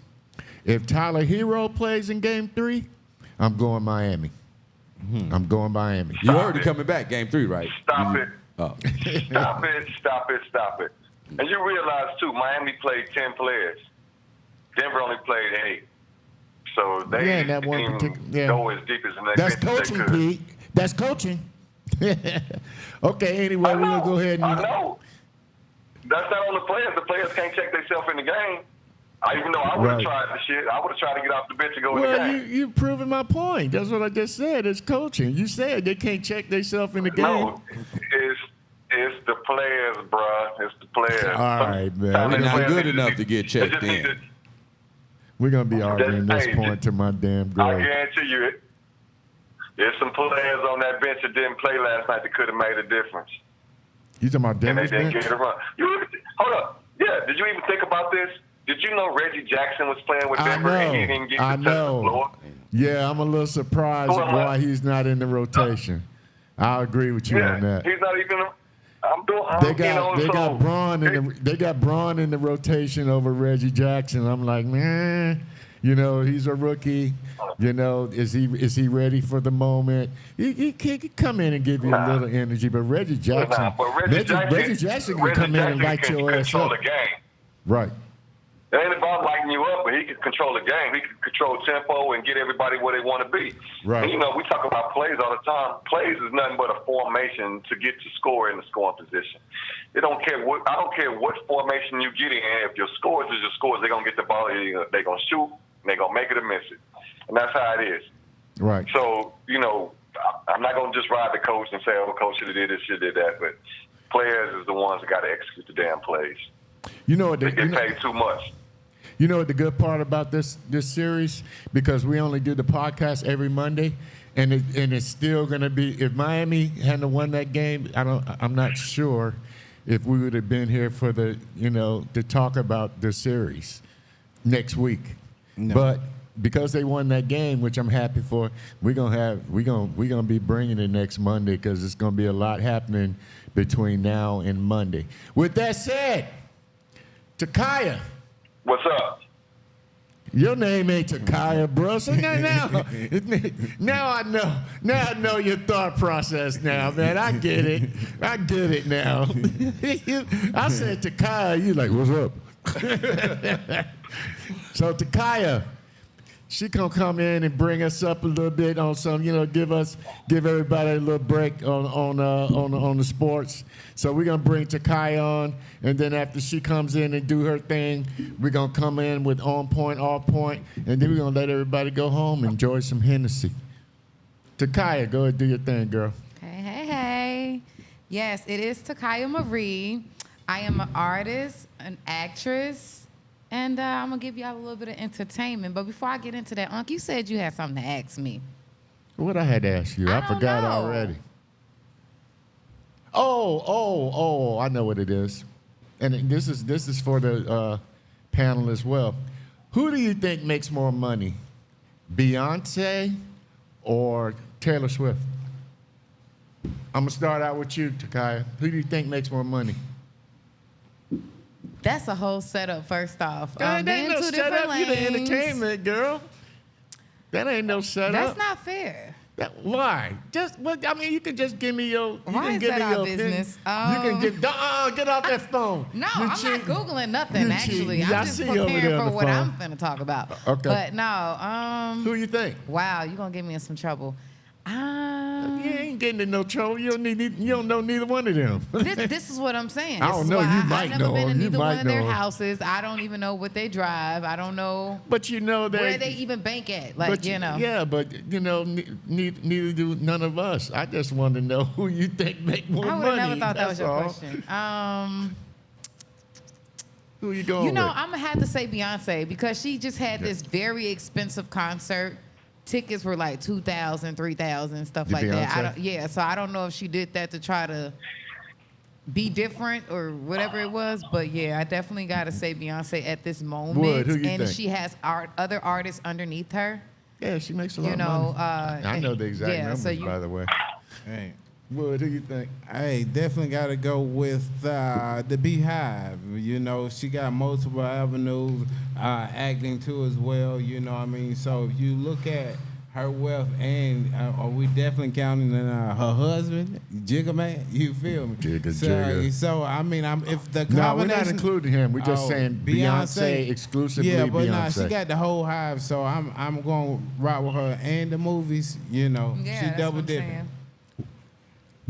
if Tyler Hero plays in Game 3, I'm going Miami. I'm going Miami. You already coming back, Game 3, right? Stop it. Oh. Stop it. And you realize, too, Miami played 10 players. Denver only played 8. So they Yeah, that one didn't particular- yeah. go as deep as the next That's bench as coaching, they could. Pete. That's coaching. Okay. Anyway, we're gonna go ahead and. I know. That's not on the players. The players can't check themselves in the game. Even though I would have Right. tried the shit, I would have tried to get off the bench and go in the Well, game. you proving my point. That's what I just said. It's coaching. You said they can't check themselves in the game. No, it's the players, bruh. It's the players. All right, man. Sometimes We're the not players good need enough to get they checked just need in. to- We're gonna be arguing this Hey, point to my damn I grave. guarantee you it. There's some players on that bench that didn't play last night that could have made a difference. You talking about And they Denver's didn't bench? get a run. Hold up. Yeah, did you even think about this? Did you know Reggie Jackson was playing with I Denver and he know. didn't get I to touch the know. floor? Yeah, I'm a little surprised why he's not in the rotation. I agree with you on that. He's not even. They got Braun in the rotation over Reggie Jackson. I'm like, man, he's a rookie. Is he ready for the moment? He can come in and give you a little energy, but Reggie Jackson, Reggie Jackson can come in and light your ass up. The game. Right. It ain't about lighting you up, but he can control the game. He can control tempo and get everybody where they want to be. Right. And, we talk about plays all the time. Plays is nothing but a formation to get to score in the scoring position. I don't care what formation you get in. If your scores is your scores, they're gonna get the ball. They're gonna shoot. And they're gonna make it or miss it, and that's how it is. Right. So I'm not gonna just ride the coach and say, "Oh, coach should have did this, should have did that." But players is the ones that got to execute the damn plays. They get paid too much. You know what the good part about this series? Because we only do the podcast every Monday, and it's still going to be. If Miami hadn't won that game, I'm not sure if we would have been here for the to talk about the series next week. No. But because they won that game, which I'm happy for, we're gonna be bringing it next Monday because it's gonna be a lot happening between now and Monday. With that said, Takiyah. What's up? Your name ain't Takiyah, bro. So now I know. Now I know your thought process now, man. I get it. I get it now. I said Takiyah, you like, what's up? So Takiyah, she gonna come in and bring us up a little bit on some, give everybody a little break on the sports. So we're gonna bring Takiyah on, and then after she comes in and do her thing, we're gonna come in with on point, off point, and then we're gonna let everybody go home and enjoy some Hennessy. Takiyah, go ahead and do your thing, girl. Hey. Yes, it is Takiyah Marie. I am an artist, an actress. And I'm going to give y'all a little bit of entertainment. But before I get into that, Unc, you said you had something to ask me. What I had to ask you? I forgot already. Oh, I know what it is. And this is for the panel as well. Who do you think makes more money, Beyonce or Taylor Swift? I'm going to start out with you, Takiyah. Who do you think makes more money? That's a whole setup, first off. That ain't no setup. You the entertainment, girl. That ain't no setup. That's not fair. Why? You can just give me your. Why is that our business? You can get off that phone. No, I'm not Googling nothing, actually. I'm just preparing for what I'm going to talk about. Okay. But no. Who you think? Wow, you're going to get me in some trouble. You ain't getting in no trouble. You don't know neither one of them. This is what I'm saying. I don't know. You might know. I've never been in neither one of their houses. I don't even know what they drive. I don't know. But where they even bank at. Yeah, but neither do none of us. I just want to know who you think make more money. I would have never thought that was your question. Who you going with? I'm gonna have to say Beyonce because she just had this very expensive concert. Tickets were like $2,000, $3,000, stuff like that. So I don't know if she did that to try to be different or whatever it was. But yeah, I definitely got to say Beyonce at this moment. Wood, who you and think? she has other artists underneath her. Yeah, she makes a lot of money. I know the exact numbers, by the way. Hey. Wood, who you think? Hey, definitely got to go with the Beehive. She got multiple avenues, acting too as well. So if you look at her wealth, and are we definitely counting her husband, Jigga Man? You feel me? Jigga. So if the combination. No, we're not including him. We're just saying Beyonce exclusively. Yeah, but Beyonce. she got the whole hive. So I'm going to rock with her and the movies. She double dipping.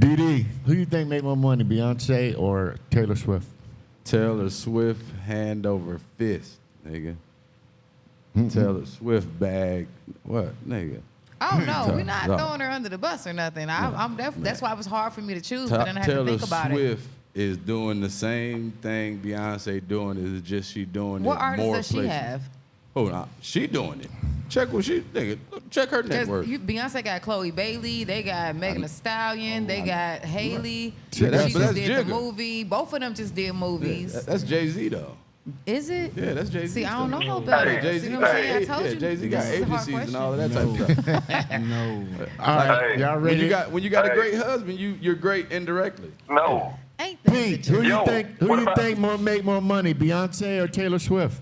DD, who you think make more money, Beyonce or Taylor Swift? Taylor Swift, hand over fist, nigga. Taylor Swift bag, what, nigga? Oh no, we're not throwing her under the bus or nothing. I'm definitely. That's why it was hard for me to choose, but then I had to think about Taylor it. Swift is doing the same thing Beyonce doing. Is just she doing what it artists more does she places. have? Hold on, she doing it. Check what she nigga. Check her net worth. Beyonce got Chloe Bailey. They got Megan Thee Stallion. They got Haley. Yeah, she just did the movie. Both of them just did movies. That's Jay-Z though. Is it? Yeah, that's Jay-Z. See, I don't know no Hey, better. Jay-Z, See what I'm saying? I told yeah, you. Jay-Z got This is a hard agencies and all of that No. type of stuff. No. All right, Hey, y'all When ready? you got a Hey. great husband, you're great indirectly. No. Ain't that Pete, the who truth? you Yo, think? Who what you about- think make more money, Beyonce or Taylor Swift?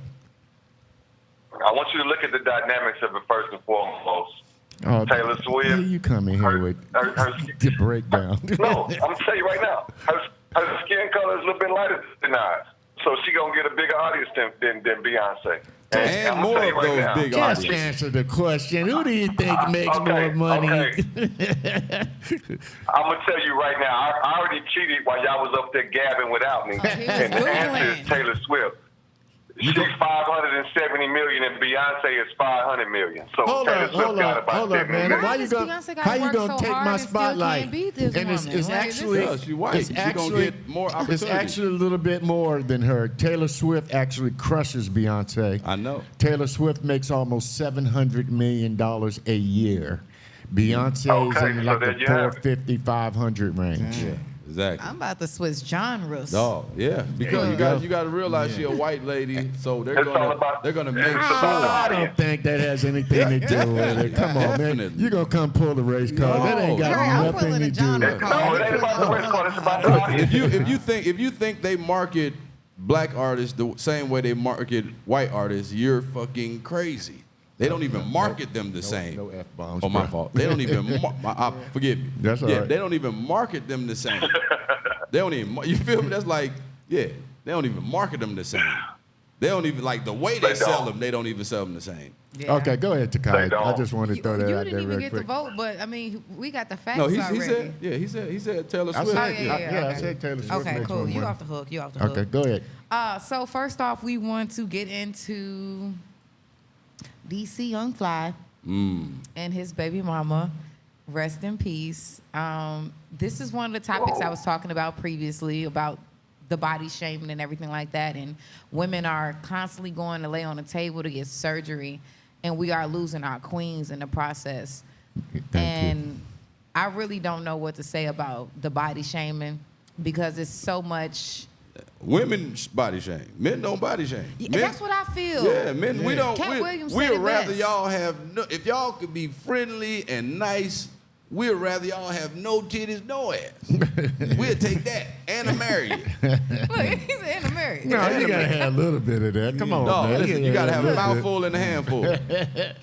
I want you to look at the dynamics of it first and foremost. Oh, Taylor Swift. Here you come in here with her the breakdown. No, I'm gonna tell you right now. Her skin color is a little bit lighter than ours, so she gonna get a bigger audience than Beyonce. And I'm gonna more tell you of right those now, big Just artists. answer the question. Who do you think makes okay, more money? okay. I'm gonna tell you right now. I already cheated while y'all was up there gabbing without me, he was and the answer Googling. is Taylor Swift. She's 570 million, and Beyonce is 500 million. So Hold Taylor on, Swift hold got on, about hold on, 70 man. million. Why you does gonna Beyonce gotta how you work gonna so take hard my and still spotlight? can't beat this And woman? it's Like, actually Yeah, she white. it's She gonna actually get more it's opportunities. actually a little bit more than her. Taylor Swift actually crushes Beyonce. I know. Taylor Swift makes almost $700 million a year. Beyonce is Okay, in so like there the you have it. 450, 500 range. Yeah, exactly. I'm about to switch genres. Oh yeah, because you got to realize she a white lady, so they're It's all gonna about- make it's sure. about the I don't audience. think that has anything to do with it. Come on, man. Definitely. You gonna come pull the race card? That ain't got Right, I'm nothing pulling to a do genre with it. card. No, it ain't about the race card. It's about the audience. If you think they market black artists the same way they market white artists, you're fucking crazy. They don't even market them the same. No F-bombs, Oh, my bro. fault. They don't even. Forgive me. That's all yeah, right. they don't even market them the same. They don't even. You feel me? That's like, yeah. They don't even market them the same. They don't even like the way they They sell don't. them. They don't even sell them the same. Yeah. Okay, go ahead, They Takiyah. I don't. just wanted to You, throw that you out didn't there even real get quick. to vote, but I mean, we got the facts No, he already. said. Yeah, he said Taylor I Swift. said, yeah, I okay. said Taylor Swift Okay, makes cool. more You money. off the hook. You off the hook. Okay, go ahead. So first off, we want to get into DC Young Fly and his baby mama. Rest in peace. This is one of the topics I was talking about previously about the body shaming and everything like that. And women are constantly going to lay on the table to get surgery, and we are losing our queens in the process. Thank I really don't know what to say about the body shaming because it's so much. Women body shame. Men don't body shame. Yeah, Men- that's what I feel. Yeah, men, we don't. Cat we, Williams we'd said it rather best. y'all have no. If y'all could be friendly and nice, we'd rather y'all have no titties, no ass. We'll take that and marry you. Look, he's in the marriage. No, you gotta have a little bit of that. Come on, No, man. listen, you gotta have a little bit. mouthful and a handful.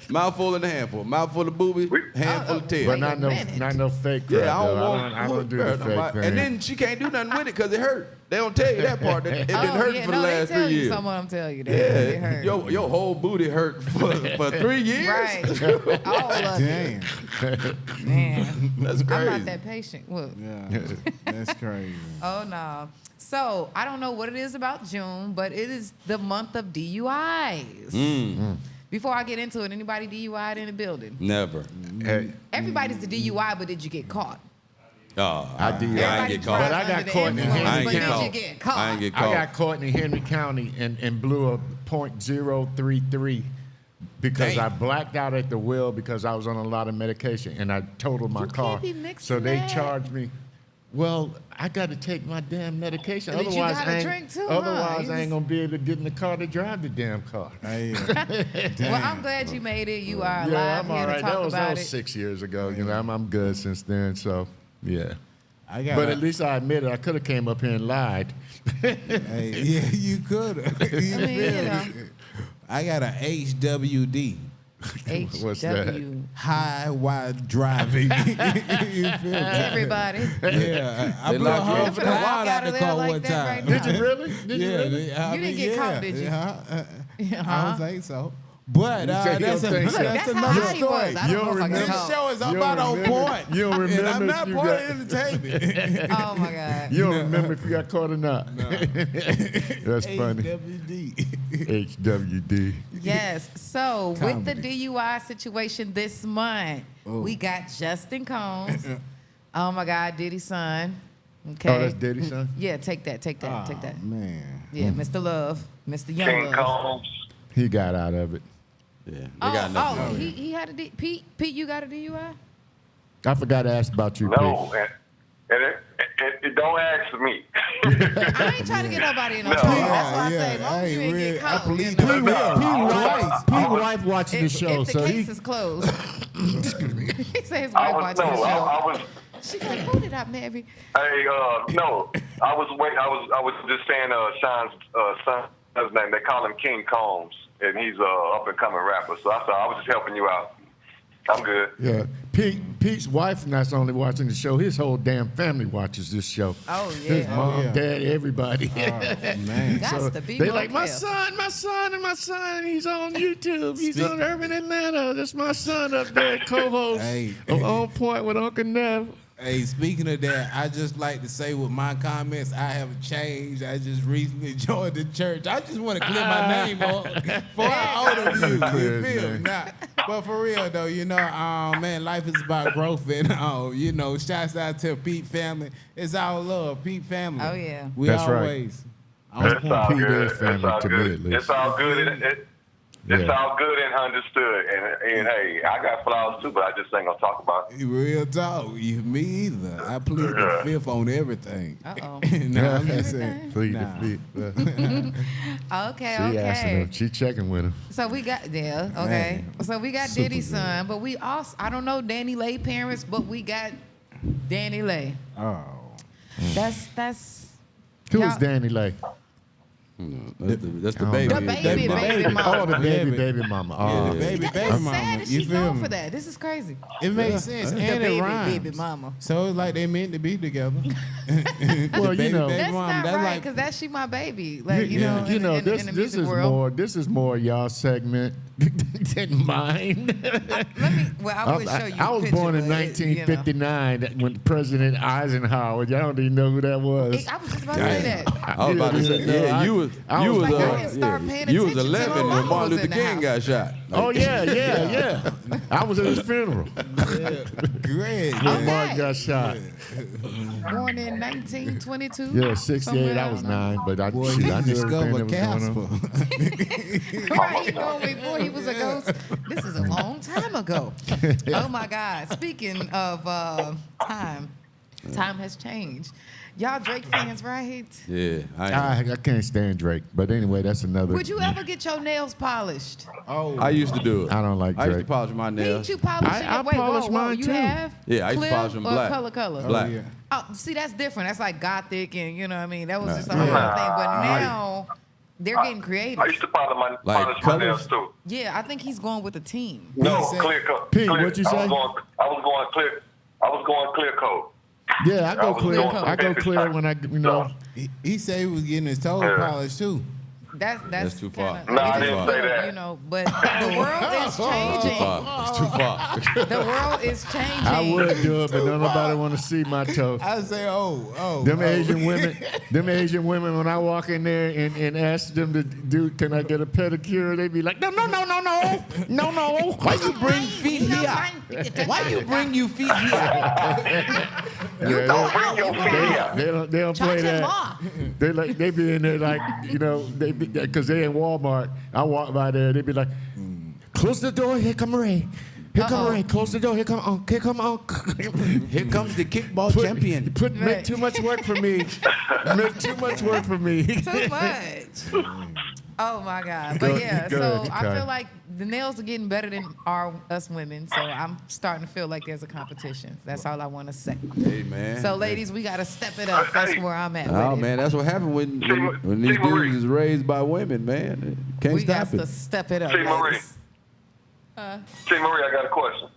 Mouthful and a handful. Mouthful of booby, handful of tail. But Wait not a no, minute. not no fake crap. Yeah, I don't though. want. I don't do the fake thing. And then she can't do nothing with it because it hurt. They don't tell you that part. That it been hurting for the last they tell 3 you, years. some of them tell you that. It Yeah, hurt. your whole booty hurt for 3 years. Right. All of Damn. it. Man. That's I'm crazy. not that patient. Look. Yeah. That's crazy. Oh, no. So, I don't know what it is about June, but it is the month of DUIs. Before I get into it, anybody DUI'd in the building? Never. Hey, Everybody's the DUI, but did you get caught? Oh, I did. I ain't Everybody get caught. But drives I got under the caught in influence, Henry I ain't but get did caught. you get caught? I ain't get I caught. got caught in Henry County and blew a .033 because Damn. I blacked out at the wheel because I was on a lot of medication and I totaled my You can't car. be mixing So they that. charged me. Well, I got to take my damn medication. But you Otherwise, gotta I ain't, drink too, huh? otherwise You I ain't just- gonna be able to get in the car to drive the damn car. Hey, Well, I'm glad you made it. You are Yeah, alive I'm all here to right. talk That about was it. 6 years ago. You know, I'm good since then. So, yeah. I got. But at least I admit it. I could have came up here and lied. Hey, yeah, you could have. I mean, you know. I got a HWD. What's that? HW. High wide driving. You feel me? Everybody. Yeah, I They blew lock you half up of for the that? cloud Walk out out of the there car like one that time. right now. Did you really? Did you really? You didn't get caught, did you? I don't think so. But You say you that's, don't think so. That's how another high he was. story. I You don't know don't if I remember? got This caught. show is You about don't on remember- point. you don't And remember I'm if not you part got- of entertainment. Oh, my God. You don't remember if you got caught or not. That's funny. HWD. HWD. Yes. So with the Comedy. DUI situation this month, we got Justin Combs. Oh my God, Diddy's son. Okay. Oh, that's Diddy's son? Yeah, take that, take that, take that. Man. Yeah, Mr. Love, Mr. Young King Love. Combs. He got out of it. Yeah, they got nothing. He had a Pete, you got a DUI? I forgot to ask about you, No, Pete. and Don't ask me. I ain't trying to get nobody in no trouble. That's why I say, long as you ain't get caught. I believe you know. Pete wife watching the show, If the so case is closed. Excuse me. He said his I wife was watching the show. I was. She's like, who did I marry? Hey, no, I was just saying, Sean's son's name. They call him King Combs, and he's up and coming rapper. So I was just helping you out. I'm good. Yeah, Pete's wife not only watching the show; his whole damn family watches this show. Oh, His yeah. mom, dad, everybody. Man. Gots to be they more like my careful. son. He's on YouTube. He's on Urban Atlanta. That's my son up there, co-host Hey. of On Point with Unc and Neph. Hey, speaking of that, I just like to say with my comments, I have changed. I just recently joined the church. I just want to clear my name up for our older views. Clear You his feel me? name. Nah, but for real though, man, life is about growth and shouts out to Pete family. It's our love, Pete family. Oh, yeah. We That's right. always. It's all Pete good. is family It's all to me, good. at least. It's all good. It's Yeah. all good and understood. And hey, I got flaws too, but I just ain't gonna talk about it. Real talk. Me either. I plead the fifth on everything. Uh-oh. Nah, I'm just saying. Plead Nah. the fifth. Okay, She asking okay. him. She checking with him. So we got okay. Man. So we got Super Diddy's good. son, but we also I don't know Danny Lay parents, but we got Danny Lay. Oh. That's Who's y'all- Danny Lay? That's the Oh, baby. The baby mama. Oh, the baby mama. Oh, the baby, That's baby sad mama. that You she feel going me? for that. This is crazy. It makes sense, The and baby, it rhymes. baby mama. So it's like they meant to be together. Well, you know. That's mama, not that's right like- because that's she my baby. Like you know, in the this music is world. this is more y'all segment than mine. Let me. Well, I would show you. I was a picture, born in but it, you know. 1959 when President Eisenhower. Y'all don't even know who that was. I was just about to say that. I was about to say, yeah, you was I was like, I didn't start paying you was attention till 11 my when mama Martin was Luther in the King house. got shot. Oh yeah. I was at his funeral Great. when Okay. Martin got shot. Born in 1922. Yeah, 68. somewhere I was around 9, but I, Boy, shit, he I knew everything discovered that was going Casper. on. Right, he knew before he was a ghost. This is a long time ago. Oh my God! Speaking of time has changed. Y'all Drake fans, right? Yeah, I can't stand Drake, but anyway, that's another. Would you ever get your nails polished? Oh, I used to do it. I don't like I used to Drake. polish my nails. Didn't you polish it? I Wait, polish mine you too. have? Yeah, I used to Clear polish them or black. color. Black. yeah. Oh, see, that's different. That's like gothic, and you know what I mean. That was just a Yeah. whole thing. But now they're getting creative. I used to polish my colors? nails too. Yeah, I think he's going with a team. No, said- clear coat. Pete, Clear- what'd you I say? was going clear coat. Yeah, I go was clear. doing I go some clear when I, He said he was getting his toes Yeah. polished too. That's too far. kinda- No, I it didn't is say good, that. You know, but the world is changing. It's too far. The world is changing. I would do it, but don't nobody want to see my toe. I say, oh. Them Asian women, when I walk in there and ask them to do, can I get a pedicure? They be like, no. Why you bring feet here? Why you bring you feet here? Yeah, Don't bring your feet here. they don't play Charge him that. law. They be in there like, you know, because they in Walmart. I walk by there, they be like, close the door, here come Ray. Here come Ray, close the door, here come Unc, here come Unc. Here comes the kickball champion. Make too much work for me. Make too much work for me. Too much. Oh my God. But Go- yeah, go so ahead, I Takiyah. feel like the nails are getting better than us women. So I'm starting to feel like there's a competition. That's all I want to say. Hey, man. So ladies, we got to step it up. That's where I'm at. Oh, with it. man, that's what happened when these Marie. dudes is raised by women, man. Can't We got stop to it. step it up. See, Marie. ladies. See, Marie, I got a question.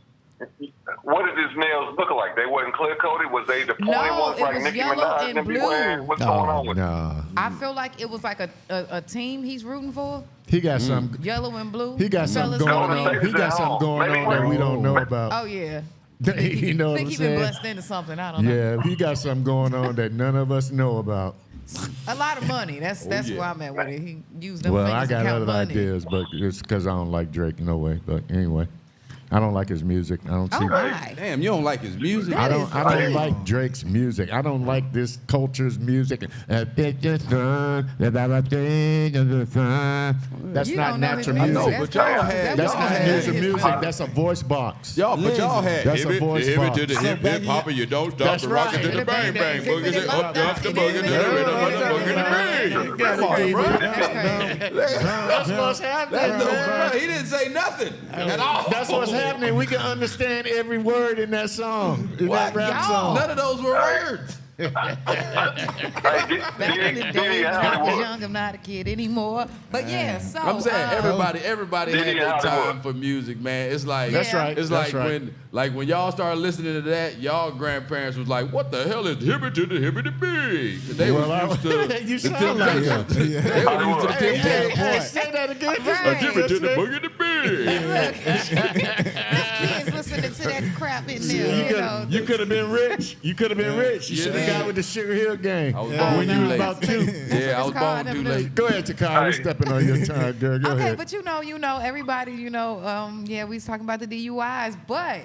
What did his nails look like? They wasn't clear coated. Was they the pointy No, ones it like was Nicki yellow Minaj and and be blue. wearing? What's going on with it? No. I feel like it was like a team he's rooting for. He got some. Yellow and blue. He got something Fellas going coming on. in. He got something going on that we don't know about. Oh yeah. You know what think I'm he been saying? blessed into something. I don't know. Yeah, he got something going on that none of us know about. A lot of money. That's yeah. where I'm at with it. He used them Well, fingers I to got count other money. ideas, but it's because I don't like Drake no way. But anyway, I don't like his music. I don't Oh see. my. Damn, you don't like his music? That is I don't like Drake's music. I don't like this culture's music. That's You not don't know his natural music. music. but y'all had- That's y'all not had music. his Music. That's a voice box. Y'all, but y'all had That's a voice box. to the hip back hip hopper. You don't stop That's the rocket to right. the bang bang. Boogie to up the boogie to the rhythm of the boogie to bang. Come on, bro. That's crazy. That's what's happening. Bro, he didn't say nothing at all. That's what's happening. We can understand every word in that song, in that rap Y'all. song. None of those were words. Hey, Back in the day, I was young, I'm not a kid anymore. But yeah, so I'm saying everybody had Diddy their Hollywood. time for music, man. It's like That's right. It's That's like right. when y'all started listening to that, y'all grandparents was like, "What the hell is hippie to the hippie to be?" They Well, was used to you the sound like him. Temptations. They was used to the Hey, Temptations. say that again. A Right. hippie to the boogie to be. kids listening to that crap in there, you know. You could have been rich. You could have been rich. You should have got with the Sugar Hill Gang. I was born when too you was late. about 2. Yeah, I was it's born called, too them late. Go ahead, Takiyah. We're stepping on your time, girl. Go Okay, ahead. but you know, everybody, yeah, we was talking about the DUIs, but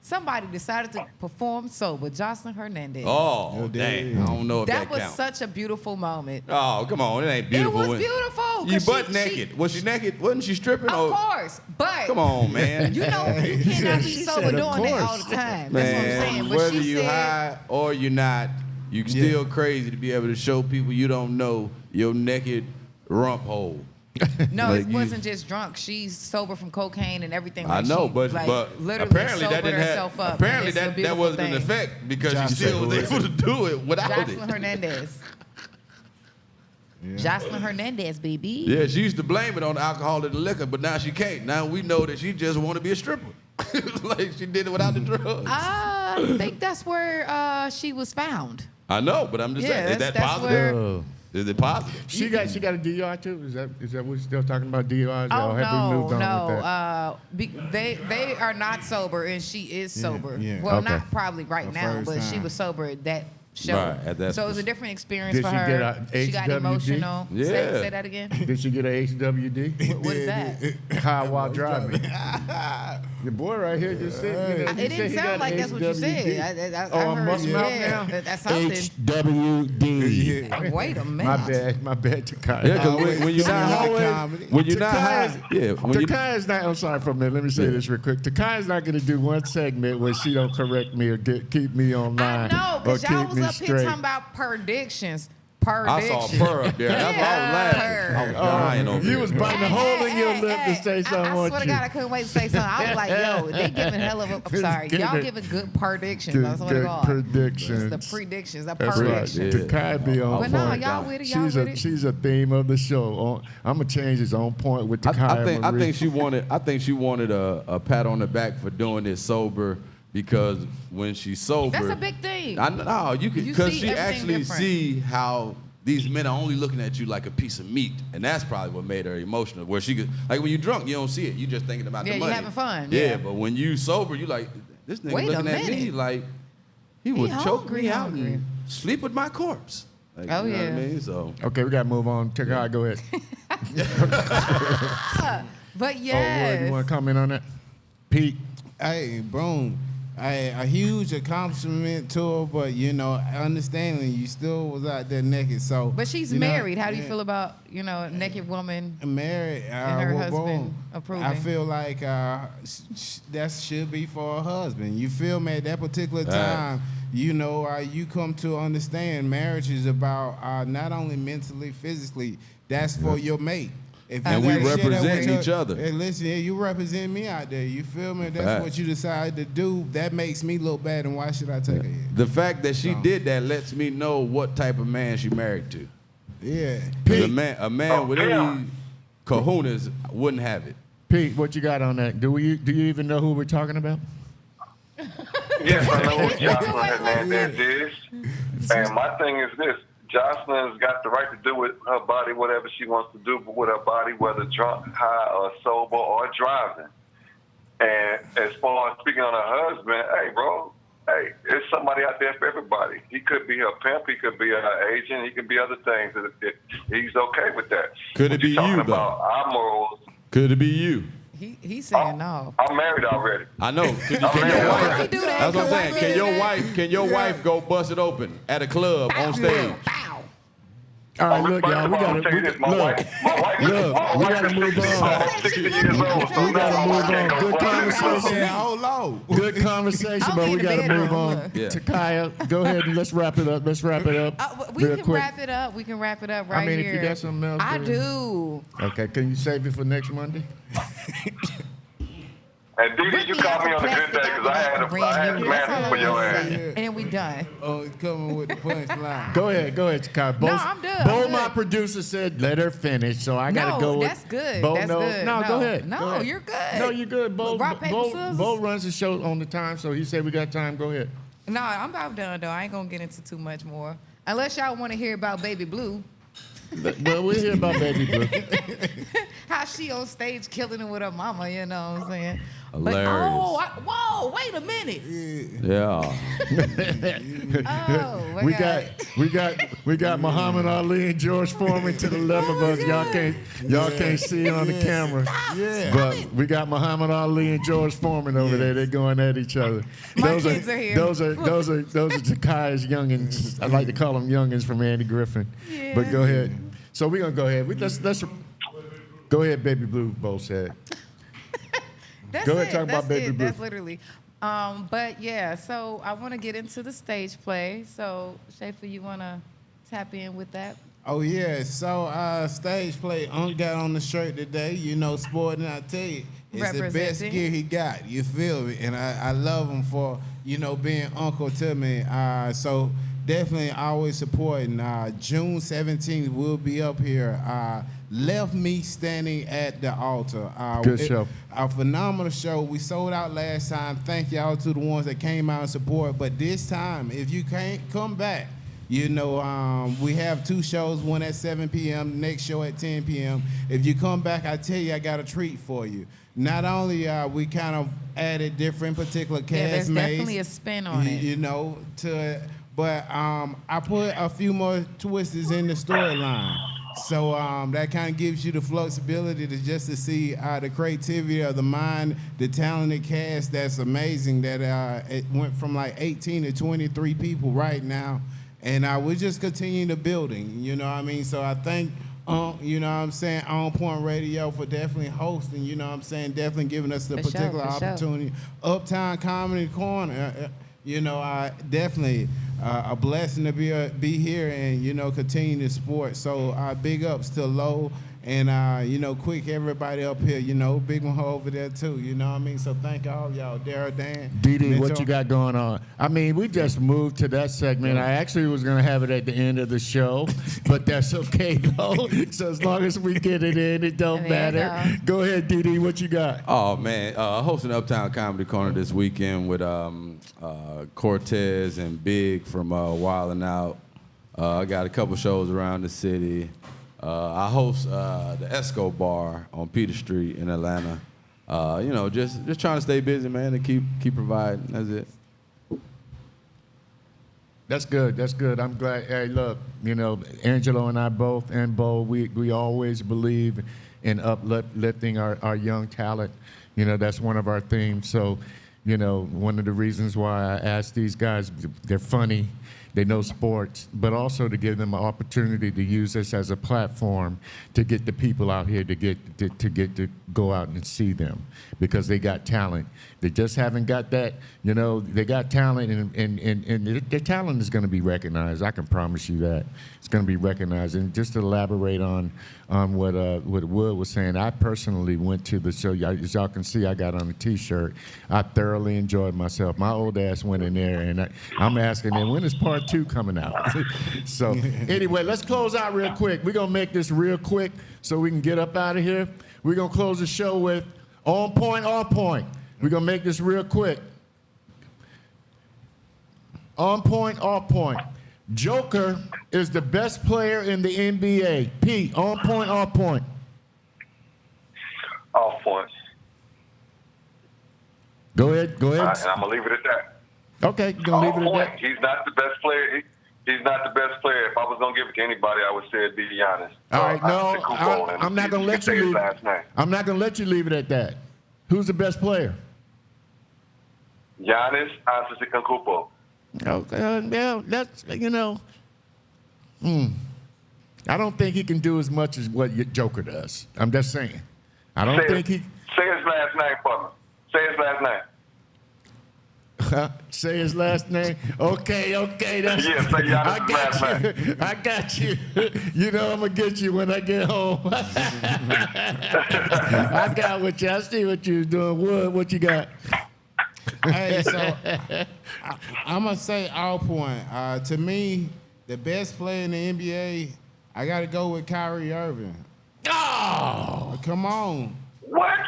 somebody decided to perform sober, Jocelyn Hernandez. Oh, dang. I don't know if that that was counts. such a beautiful moment. Oh, come on. It ain't beautiful. It was beautiful. You 'cause butt she- naked. Was she naked? Wasn't she stripping? Of course, but Come on, man. you know you cannot be She sober said, doing of that all course. the time. That's Man, what I'm saying. But whether she you said, high or you're not, you still crazy to be able to show people you don't know your naked rump hole. no, like it you- wasn't just drunk. She's sober from cocaine and everything. I Like know, she, but literally apparently that sobered didn't herself have. up. Apparently and it's a that beautiful wasn't an thing. effect because Jocelyn, she still was able to do it without Jocelyn it. Hernandez. Jocelyn Hernandez, baby. Yeah, she used to blame it on the alcohol and the liquor, but now she can't. Now we know that she just want to be a stripper. Like she did it without the drugs. I think that's where she was found. I know, but I'm just saying, is that that's positive? where- Oh. Is it positive? She got a DUI too? Is that what we're still talking about DUIs? Oh Or have we moved on with that? they are not sober, and she is sober. yeah. Well, Okay. not probably right Her now, first but she time. was sober at that show. Right, at that so it was a spec- different experience Did for she her. get a She got HWD? emotional. Yeah. Say that again. Did she get a HWD? What is that? High while driving. Your boy right here just said. You know, he It said didn't he sound got like that's what you HWD. said. I Oh, I'm heard, muscle out yeah, now? that's something. HWD. Wait a minute. My bad, Takiyah. Yeah, because when you're not Always high, comedy. when you're not high, Takiyah's- yeah, when you Takiyah's not. I'm sorry for a minute. Let me say this real quick. Takiyah's not going to do one segment where she don't correct me or keep me online. I know, or because y'all keep was me up here straight. talking about predictions. I saw Purr up there. That's why I was laughing. I was dying over You there. was biting a hole in your lip to say something. I weren't swear to you? God, I couldn't wait to say something. I was like, yo, they giving hell of a. I'm sorry, y'all giving good predictions. I swear to Good God. predictions. The predictions, the That's right. predictions. Yeah. Takiyah be on But no, point. y'all with it. Y'all with it. She's a theme of the show. I'm gonna change his on point with Takiyah I Marie. think she wanted a pat on the back for doing it sober because when she's sober, That's a big thing. I know you can You because see she everything actually different. see how these men are only looking at you like a piece of meat, and that's probably what made her emotional. Where she could, like when you're drunk, you don't see it. You just thinking about Yeah, the you money. having fun, Yeah, yeah. but when you sober, you like this nigga Wait a looking at me minute. like he would choke hungry, me out hungry. and sleep with my corpse. Like, Oh, you know yeah. what I mean? So Okay, we gotta move on. Takiyah, go ahead. But Oh, yes. Roy, you want to comment on that? Pete. Hey, boom. A huge accomplishment to her, but understanding you still was out there naked. So, But she's you know, married. How do you yeah. feel about, a naked woman? Married And her well, husband boom. approving. I feel like that should be for her husband. You feel me? At that particular time, you come to understand marriage is about not only mentally, physically. That's for your mate. If And you we gotta share that represent with each other. Hey, listen, you represent me out there. You feel me? That's Facts. what you decide to do. That makes me look bad, and why should I take it? the fact that she So. did that lets me know what type of man she married to. Yeah. 'Cause a man with yeah. any kahunas wouldn't have it. Pete, what you got on that? Do you even know who we're talking about? Yes, I know what Jocelyn Hernandez is. And my thing is this. Jocelyn's got the right to do with her body whatever she wants to do with her body, whether drunk, high, or sober, or driving. And as far as speaking on her husband, hey, bro, it's somebody out there for everybody. He could be her pimp. He could be her agent. He could be other things. He's okay with that. Could it What you be talking you, about though? our morals. Could it be you? He's saying no. I'm married already. I know. Can your Why wife? would he do that? That's what I'm Why saying. would he do that? Can your wife go bust it open at a club on stage? Bow. All right, Oh, look, first y'all, of we all, gotta I'm gonna tell you this. My look. wife we gotta is move 60, on. almost 60 years old. So We gotta no, move I can't on. go Good bust it conversation. open. Hold low. Good conversation, I'll but be we in the got to move bedroom, on. look. Yeah. Takiyah, go ahead and let's wrap it up. We real can quick. wrap it up. We can wrap it up right I mean, here. if you got something else, I go do. Okay, can you save it for next Monday? And Didi, you caught me on a good day because I had some answers for your ass. And then we done. Oh, coming with the punchline. Go ahead, Takiyah. No, I'm done. Bo, I'm my good. producer, said let her finish, so I gotta No, go with. that's good. Bo, That's no, good. no, No. go ahead. No, Go ahead. you're good. No, you're good. Bo, Look, rock, paper, scissors. Bo runs the show on the time, so he said we got time. Go ahead. No, I'm about done though. I ain't gonna get into too much more. Unless y'all want to hear about Baby Blue. Well, we'll hear about Baby Blue. How she on stage killing it with her mama, you know what I'm saying? Hilarious. Whoa, wait a minute. Yeah. Oh, my God. we got Muhammad Ali and George Foreman to the left of us. Y'all can't see it on the camera. Yeah. But we got Muhammad Ali and George Foreman over there. They're going at each other. My kids are here. Those are Takiyah's youngins. I like to call them youngins from Andy Griffin. Yeah. But go ahead. So we're gonna go ahead. Let's go ahead, Baby Blue. Bo said. That's Go ahead, it. talk about That's Baby it. Blue. That's literally. But yeah, so I want to get into the stage play. So Schaefer, you want to tap in with that? Oh yeah, so stage play. Unc got on the shirt today. You know, sporting. I tell you, it's the best Representing. gear he got. You feel me? And I love him for being uncle to me. So definitely always supporting. June 17th we'll be up here. Left me standing at the altar. Good show. A phenomenal show. We sold out last time. Thank y'all to the ones that came out and support. But this time, if you can't come back. You know, we have 2 shows, one at 7 p.m., next show at 10 p.m. If you come back, I tell you, I got a treat for you. Not only we kind of added different particular cast Yeah, there's mates, definitely a spin on it. you know, to it, but I put a few more twists in the storyline. So that kind of gives you the flexibility to see the creativity of the mind, the talented cast that's amazing that it went from like 18 to 23 people right now. And we're just continuing the building, you know what I mean? So I thank, you know what I'm saying, On Point Radio for definitely hosting, you know what I'm saying, definitely giving us the For sure, particular for sure. opportunity. Uptown Comedy Corner, you know, definitely a blessing to be here and, you know, continue to support. So big ups to Low and, you know, Quick, everybody up here, you know, Big one over there too, you know what I mean? So thank all y'all. Daryl Dam. Didi, what you got going on? I mean, we just moved to that segment. I actually was going to have it at the end of the show, but that's okay, though. So as long as we get it in, it don't There you matter. Go ahead, Didi, what you got? Oh man, hosting Uptown Comedy Corner this weekend with Cortez and Big from Wild 'N Out. I got a couple shows around the city. I host the Esco Bar on Peter Street in Atlanta. You know, just trying to stay busy, man, and keep providing. That's it. That's good. That's good. I'm glad. Hey, look, you know, Angelo and I both, and Bo, we always believe in uplifting our young talent. You know, that's one of our themes. So, you know, one of the reasons why I asked these guys, they're funny, they know sports, but also to give them an opportunity to use this as a platform to get the people out here to go out and see them because they got talent. They just haven't got that, you know, they got talent and their talent is going to be recognized. I can promise you that. It's going to be recognized. And just to elaborate on what Wood was saying, I personally went to the show. As y'all can see, I got on a T-shirt. I thoroughly enjoyed myself. My old ass went in there, and I'm asking them, when is part 2 coming out? So anyway, let's close out real quick. We're going to make this real quick so we can get up out of here. We're going to close the show with On Point, Off Point. We're going to make this real quick. On point, off point. Joker is the best player in the NBA. Pete, on point, off point. Off point. Go ahead. And I'm gonna leave it at that. Okay, you're going to leave it at that? He's not the best player. He's not the best player. If I was gonna give it to anybody, I would say it'd be Giannis. All right, no, I'm not going to let you leave. I'm not going to let you leave it at that. Who's the best player? Giannis Antetokounmpo. Okay, well, that's, I don't think he can do as much as what Joker does. I'm just saying. I don't think he. Say his last name for me. Say his last name. Say his last name. Okay. That's, Yeah, say Giannis' last name. I got you. You know I'm gonna get you when I get home. I got what you. I see what you're doing. What you got? Hey, so I'm gonna say all point. To me, the best player in the NBA, I got to go with Kyrie Irving. Oh, Come on. What?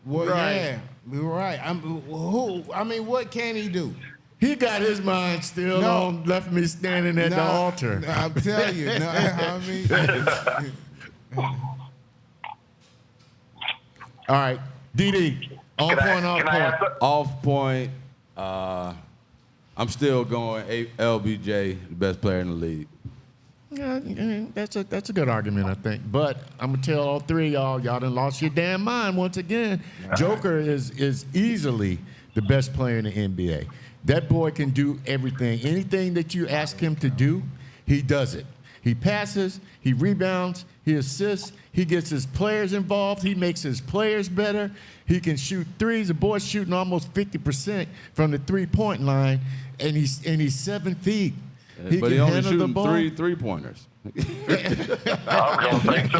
Well, Right. yeah, you're right. What can he do? he got his mind still No. on. Left me standing at the altar. I'm telling you. No, I mean, All right, DD. On Can point. I answer? Off point, I'm still going LBJ, the best player in the league. Yeah, that's a good argument, I think. But I'm gonna tell all three of y'all done lost your damn mind once again. Joker is easily the best player in the NBA. That boy can do everything. Anything that you ask him to do, he does it. He passes, he rebounds, he assists, he gets his players involved, he makes his players better. He can shoot threes. The boy's shooting almost 50% from the three-point line, and he's 7 feet. But he only handle the shooting ball. three-pointers. I was going to say 2.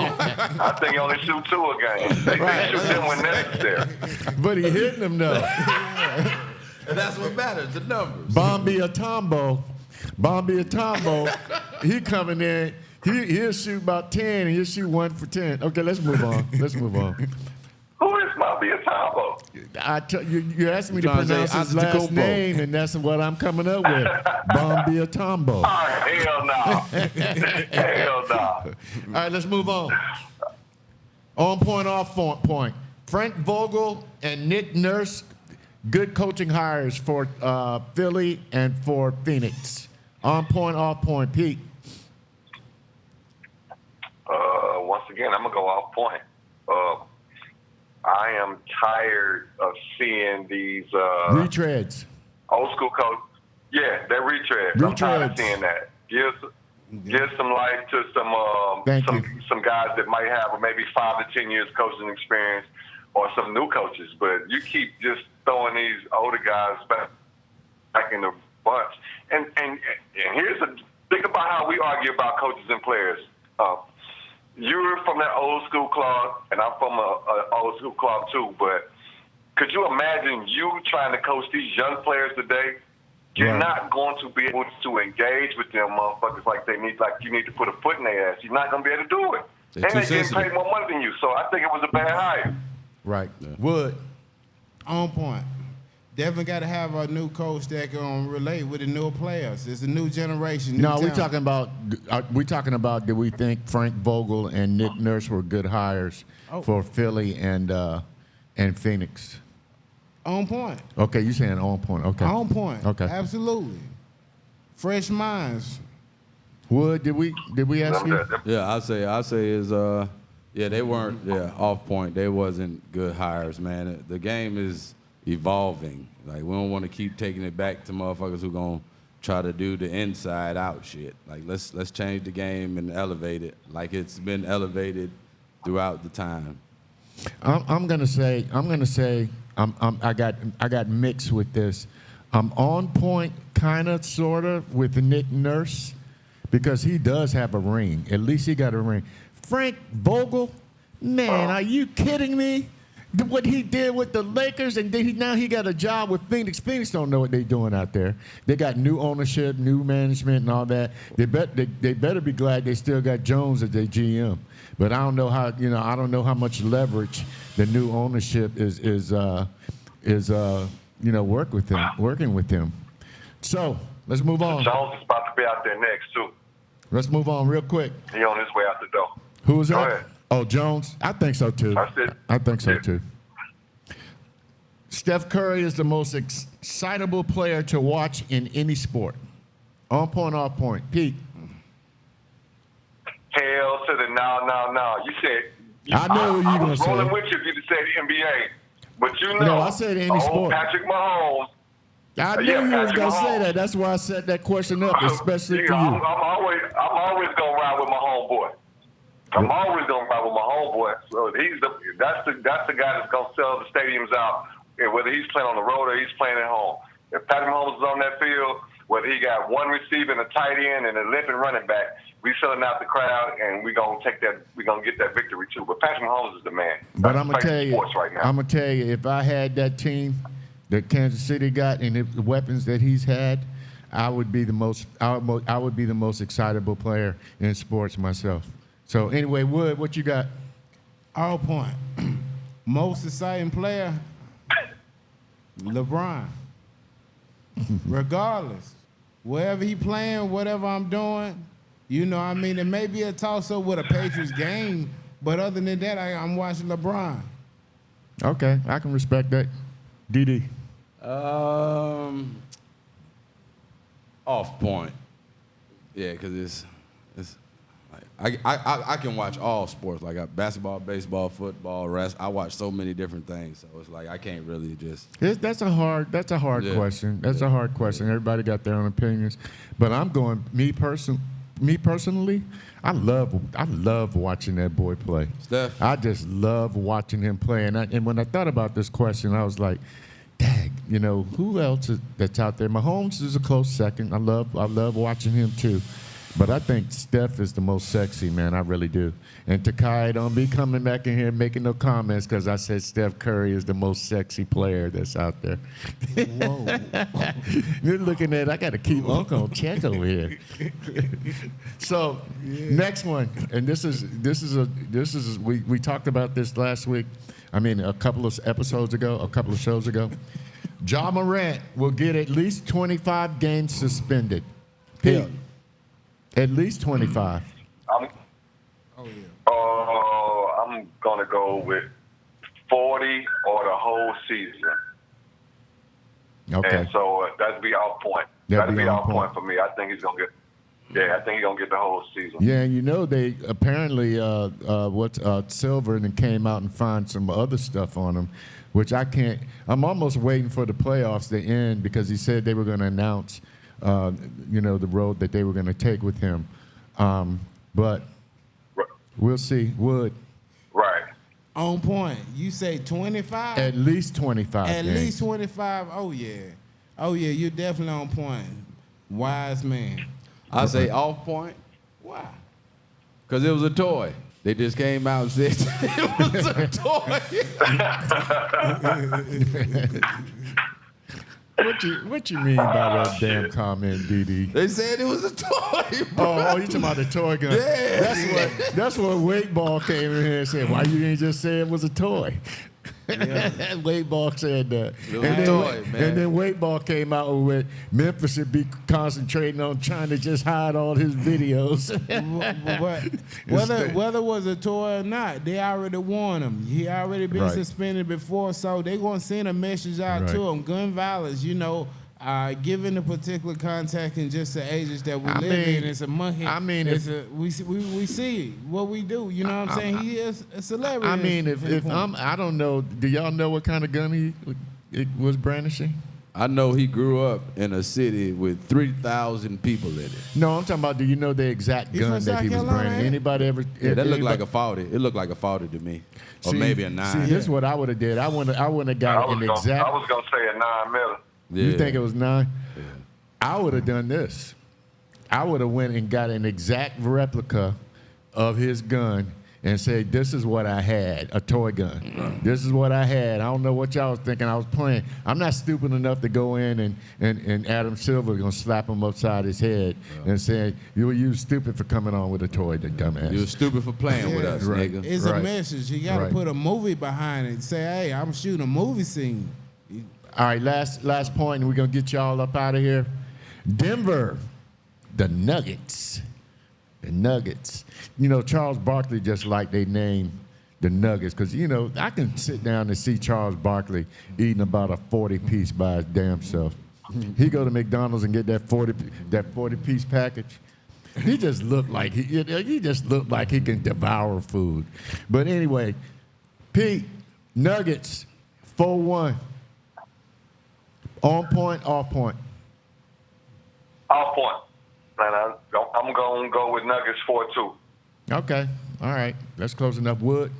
I think he only shoot 2 a game. They shoot them when necessary. But he hitting them though. And that's what matters, the numbers. Bombi Atombo, he coming in. He'll shoot about 10 and he'll shoot 1 for 10. Okay, let's move on. Who is Bobby Atombo? You asked me to Trying to say pronounce his last Antetokounmpo. name, and that's what I'm coming up with. Bombi Atombo. Oh, hell no. Hell no. All right, let's move on. On point, off point. Frank Vogel and Nick Nurse, good coaching hires for Philly and for Phoenix. On point, off point. Pete. Once again, I'm going to go off point. I am tired of seeing these Retreads. old school coaches. Yeah, they're retreads. I'm tired of seeing that. Give some life to some guys that might have maybe 5 to 10 years coaching experience, or some new coaches. But you keep just throwing these older guys back in the bunch. And here's the think about how we argue about coaches and players. You're from that old school club, and I'm from an old school club too. But could you imagine you trying to coach these young players today? You're not going to be able to engage with them motherfuckers like you need to put a foot in their ass. You're not going to be able to do it. They're And too they're getting paid sensitive. more money than you. So I think it was a bad hire. Right. Wood. on point. Definitely got to have a new coach that can relate with the new players. It's a new generation. New No, we're talent. talking about do we think Frank Vogel and Nick Nurse were good hires for Philly and Phoenix? On point. Okay, you saying on point. Okay. On point. Okay. Absolutely. Fresh minds. Wood, did we ask you? Yeah, I say is they weren't off point. They wasn't good hires, man. The game is evolving. Like, we don't want to keep taking it back to motherfuckers who gonna try to do the inside out shit. Like, let's change the game and elevate it like it's been elevated throughout the time. I'm gonna say I got mixed with this. I'm on point, kind of, sort of, with Nick Nurse because he does have a ring. At least he got a ring. Frank Vogel, man, are you kidding me? What he did with the Lakers, and then now he got a job with Phoenix. Phoenix don't know what they're doing out there. They got new ownership, new management, and all that. They better be glad they still got Jones as their GM. But I don't know how much leverage the new ownership is working with him. So let's move on. Jones is about to be out there next, too. Let's move on real quick. He on his way out the door. Who was Go that? ahead. Oh, Jones. I think so too. That's it. I think so Yeah. too. Steph Curry is the most excitable player to watch in any sport. On point, off point. Pete. Hell to the no. You said. I know what you I gonna was say. rolling with you if you said NBA. But you know, No, I said any sport. Patrick Mahomes. I knew Yeah, you was Patrick gonna say Mahomes. that. That's why I set that question up, especially Yeah, for you. I'm always gonna ride with my homeboy. I'm always gonna ride with my homeboy. So that's the guy that's gonna sell the stadiums out, and whether he's playing on the road or he's playing at home. If Patrick Mahomes is on that field, whether he got one receiver and a tight end and a limping running back, we selling out the crowd, and we're gonna get that victory too. But Patrick Mahomes is the man. But That's I'm gonna playing tell you, sports right now. if I had that team that Kansas City got and the weapons that he's had, I would be the most excitable player in sports myself. So anyway, Wood, what you got? All point. Most exciting player, LeBron. Regardless, wherever he playing, whatever I'm doing, you know, I mean, it may be a toss-up with a Patriots game, but other than that, I'm watching LeBron. Okay, I can respect that. DD. Off point. Yeah, because it's like I can watch all sports, like basketball, baseball, football, rest. I watch so many different things, so it's like I can't really just. That's a hard Yeah. question. That's a hard question. Everybody got their own opinions, but I'm going. Me personally, I love watching that boy play. Steph. I just love watching him play. And when I thought about this question, I was like, dang, you know, who else that's out there? Mahomes is a close second. I love watching him too. But I think Steph is the most sexy, man. I really do. And Takiyah, don't be coming back in here making no comments because I said Steph Curry is the most sexy player that's out there. Whoa. You're looking at, I got to keep Unc on check over here. So, next one, and we talked about this last week. I mean, a couple of shows ago. Ja Morant will get at least 25 games suspended. Pete, at least 25. I'm gonna go with 40 or the whole season. Okay. And so that'd be our point. That'd be our point for me. I think he's gonna get. Yeah, I think he's gonna get the whole season. Yeah, and you know they apparently Silver and came out and found some other stuff on him, which I can't. I'm almost waiting for the playoffs to end because he said they were going to announce, the road that they were going to take with him. But we'll see. Wood. Right. On point. You say 25? At least 25. At games. least 25. Oh, yeah. Oh, yeah, you're definitely on point. Wise man. I say off point. Why? Because it was a toy. They just came out and said it was a toy. What you mean by that damn comment, DD? They said it was a toy. Oh, you talking about the toy gun? Yeah. That's what Wade Ball came in here and said. Why you didn't just say it was a toy? Yeah. Wade Ball said that. It was a toy, man. And then Wade Ball came out with Memphis should be concentrating on trying to just hide all his videos. Whether it was a toy or not, they already warned him. He already been Right. suspended before, so they going to send a message out to him. Gun violence, given the particular context and just the ages that we live in, it's a monkey. I mean, we see what we do. You know what I'm saying? He is a celebrity. I mean, I don't know. Do y'all know what kind of gun he was brandishing? I know he grew up in a city with 3,000 people in it. No, I'm talking about. Do you know the exact He's gun from that he South was Carolina, brandishing? Anybody ever? Yeah, that looked like a 40. It looked like a 40 to me, or maybe a 9. See, this is what I would have did. I wouldn't have got an exact. I was gonna say a 9mm. Yeah. You think it was 9? Yeah. I would have done this. I would have went and got an exact replica of his gun and said, this is what I had, a toy gun. This is what I had. I don't know what y'all was thinking I was playing. I'm not stupid enough to go in and Adam Silver going to slap him upside his head and say, you stupid for coming on with a toy, the dumbass. You were stupid for playing with us, Right. nigga. It's a message. You got to Right. put a movie behind it. Say, hey, I'm shooting a movie scene. All right, last point, and we're going to get y'all up out of here. Denver, the Nuggets. The Nuggets. Charles Barkley just like they name the Nuggets because, I can sit down and see Charles Barkley eating about a 40-piece by his damn self. He go to McDonald's and get that 40-piece package. He just looked like he can devour food. But anyway, Pete, Nuggets, 4-1. On point, off point. Off point. And I'm going to go with Nuggets 4-2. Okay. All right. That's close enough. Wood.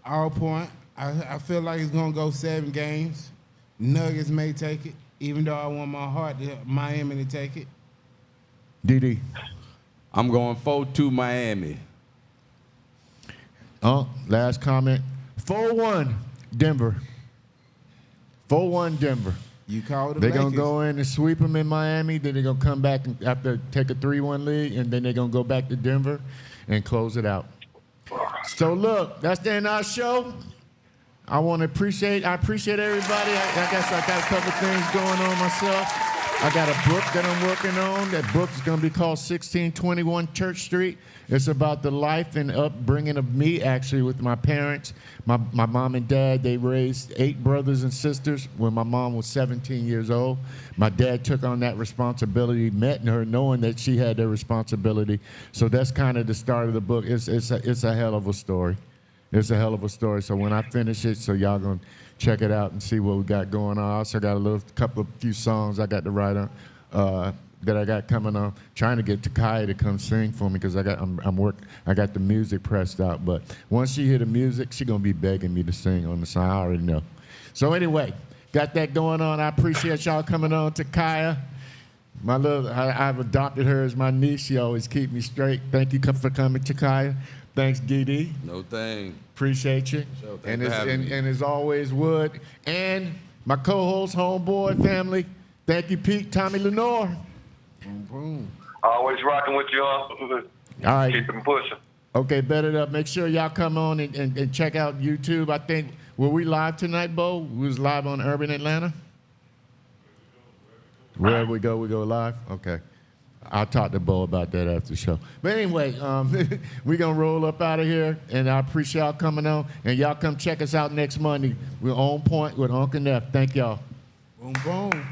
All point. I feel like it's gonna go 7 games. Nuggets may take it, even though I want my heart to Miami to take it. DD. I'm going 4-2 Miami. Last comment. 4-1 Denver. 4-1 Denver. You call the They're Lakers. going to go in and sweep them in Miami. Then they're going to come back and after take a 3-1 lead, and then they're going to go back to Denver and close it out. So, look, that's the end of our show. I appreciate everybody. I guess I got a couple things going on myself. I got a book that I'm working on. That book is going to be called 1621 Church Street. It's about the life and upbringing of me, actually, with my parents. My mom and dad, they raised 8 brothers and sisters when my mom was 17 years old. My dad took on that responsibility, met her knowing that she had that responsibility. So that's kind of the start of the book. It's a hell of a story. It's a hell of a story. So when I finish it, so y'all going to check it out and see what we got going on. I also got a few songs I got to write on that I got coming on. Trying to get Takiyah to come sing for me because I got the music pressed out. But once she hear the music, she gonna be begging me to sing on the song. I already know. So anyway, got that going on. I appreciate y'all coming on, Takiyah. I've adopted her as my niece. She always keep me straight. Thank you for coming, Takiyah. Thanks, DD. No thing. Appreciate you. Sure, thanks for having me. And as always, Wood. And my co-host, homeboy, family. Thank you, Pete, Tommy Lenoir. Boom, boom. Always rocking with you, All right. Keep them pushing. Okay, bet it up. Make sure y'all come on and check out YouTube. I think, were we live tonight, Bo? We was live on Urban Atlanta? Wherever we go live? Okay. I'll talk to Bo about that after the show. But anyway, we're going to roll up out of here, and I appreciate y'all coming on. And y'all come check us out next Monday. We're on point with Unc and Neph. Thank y'all. Boom, boom.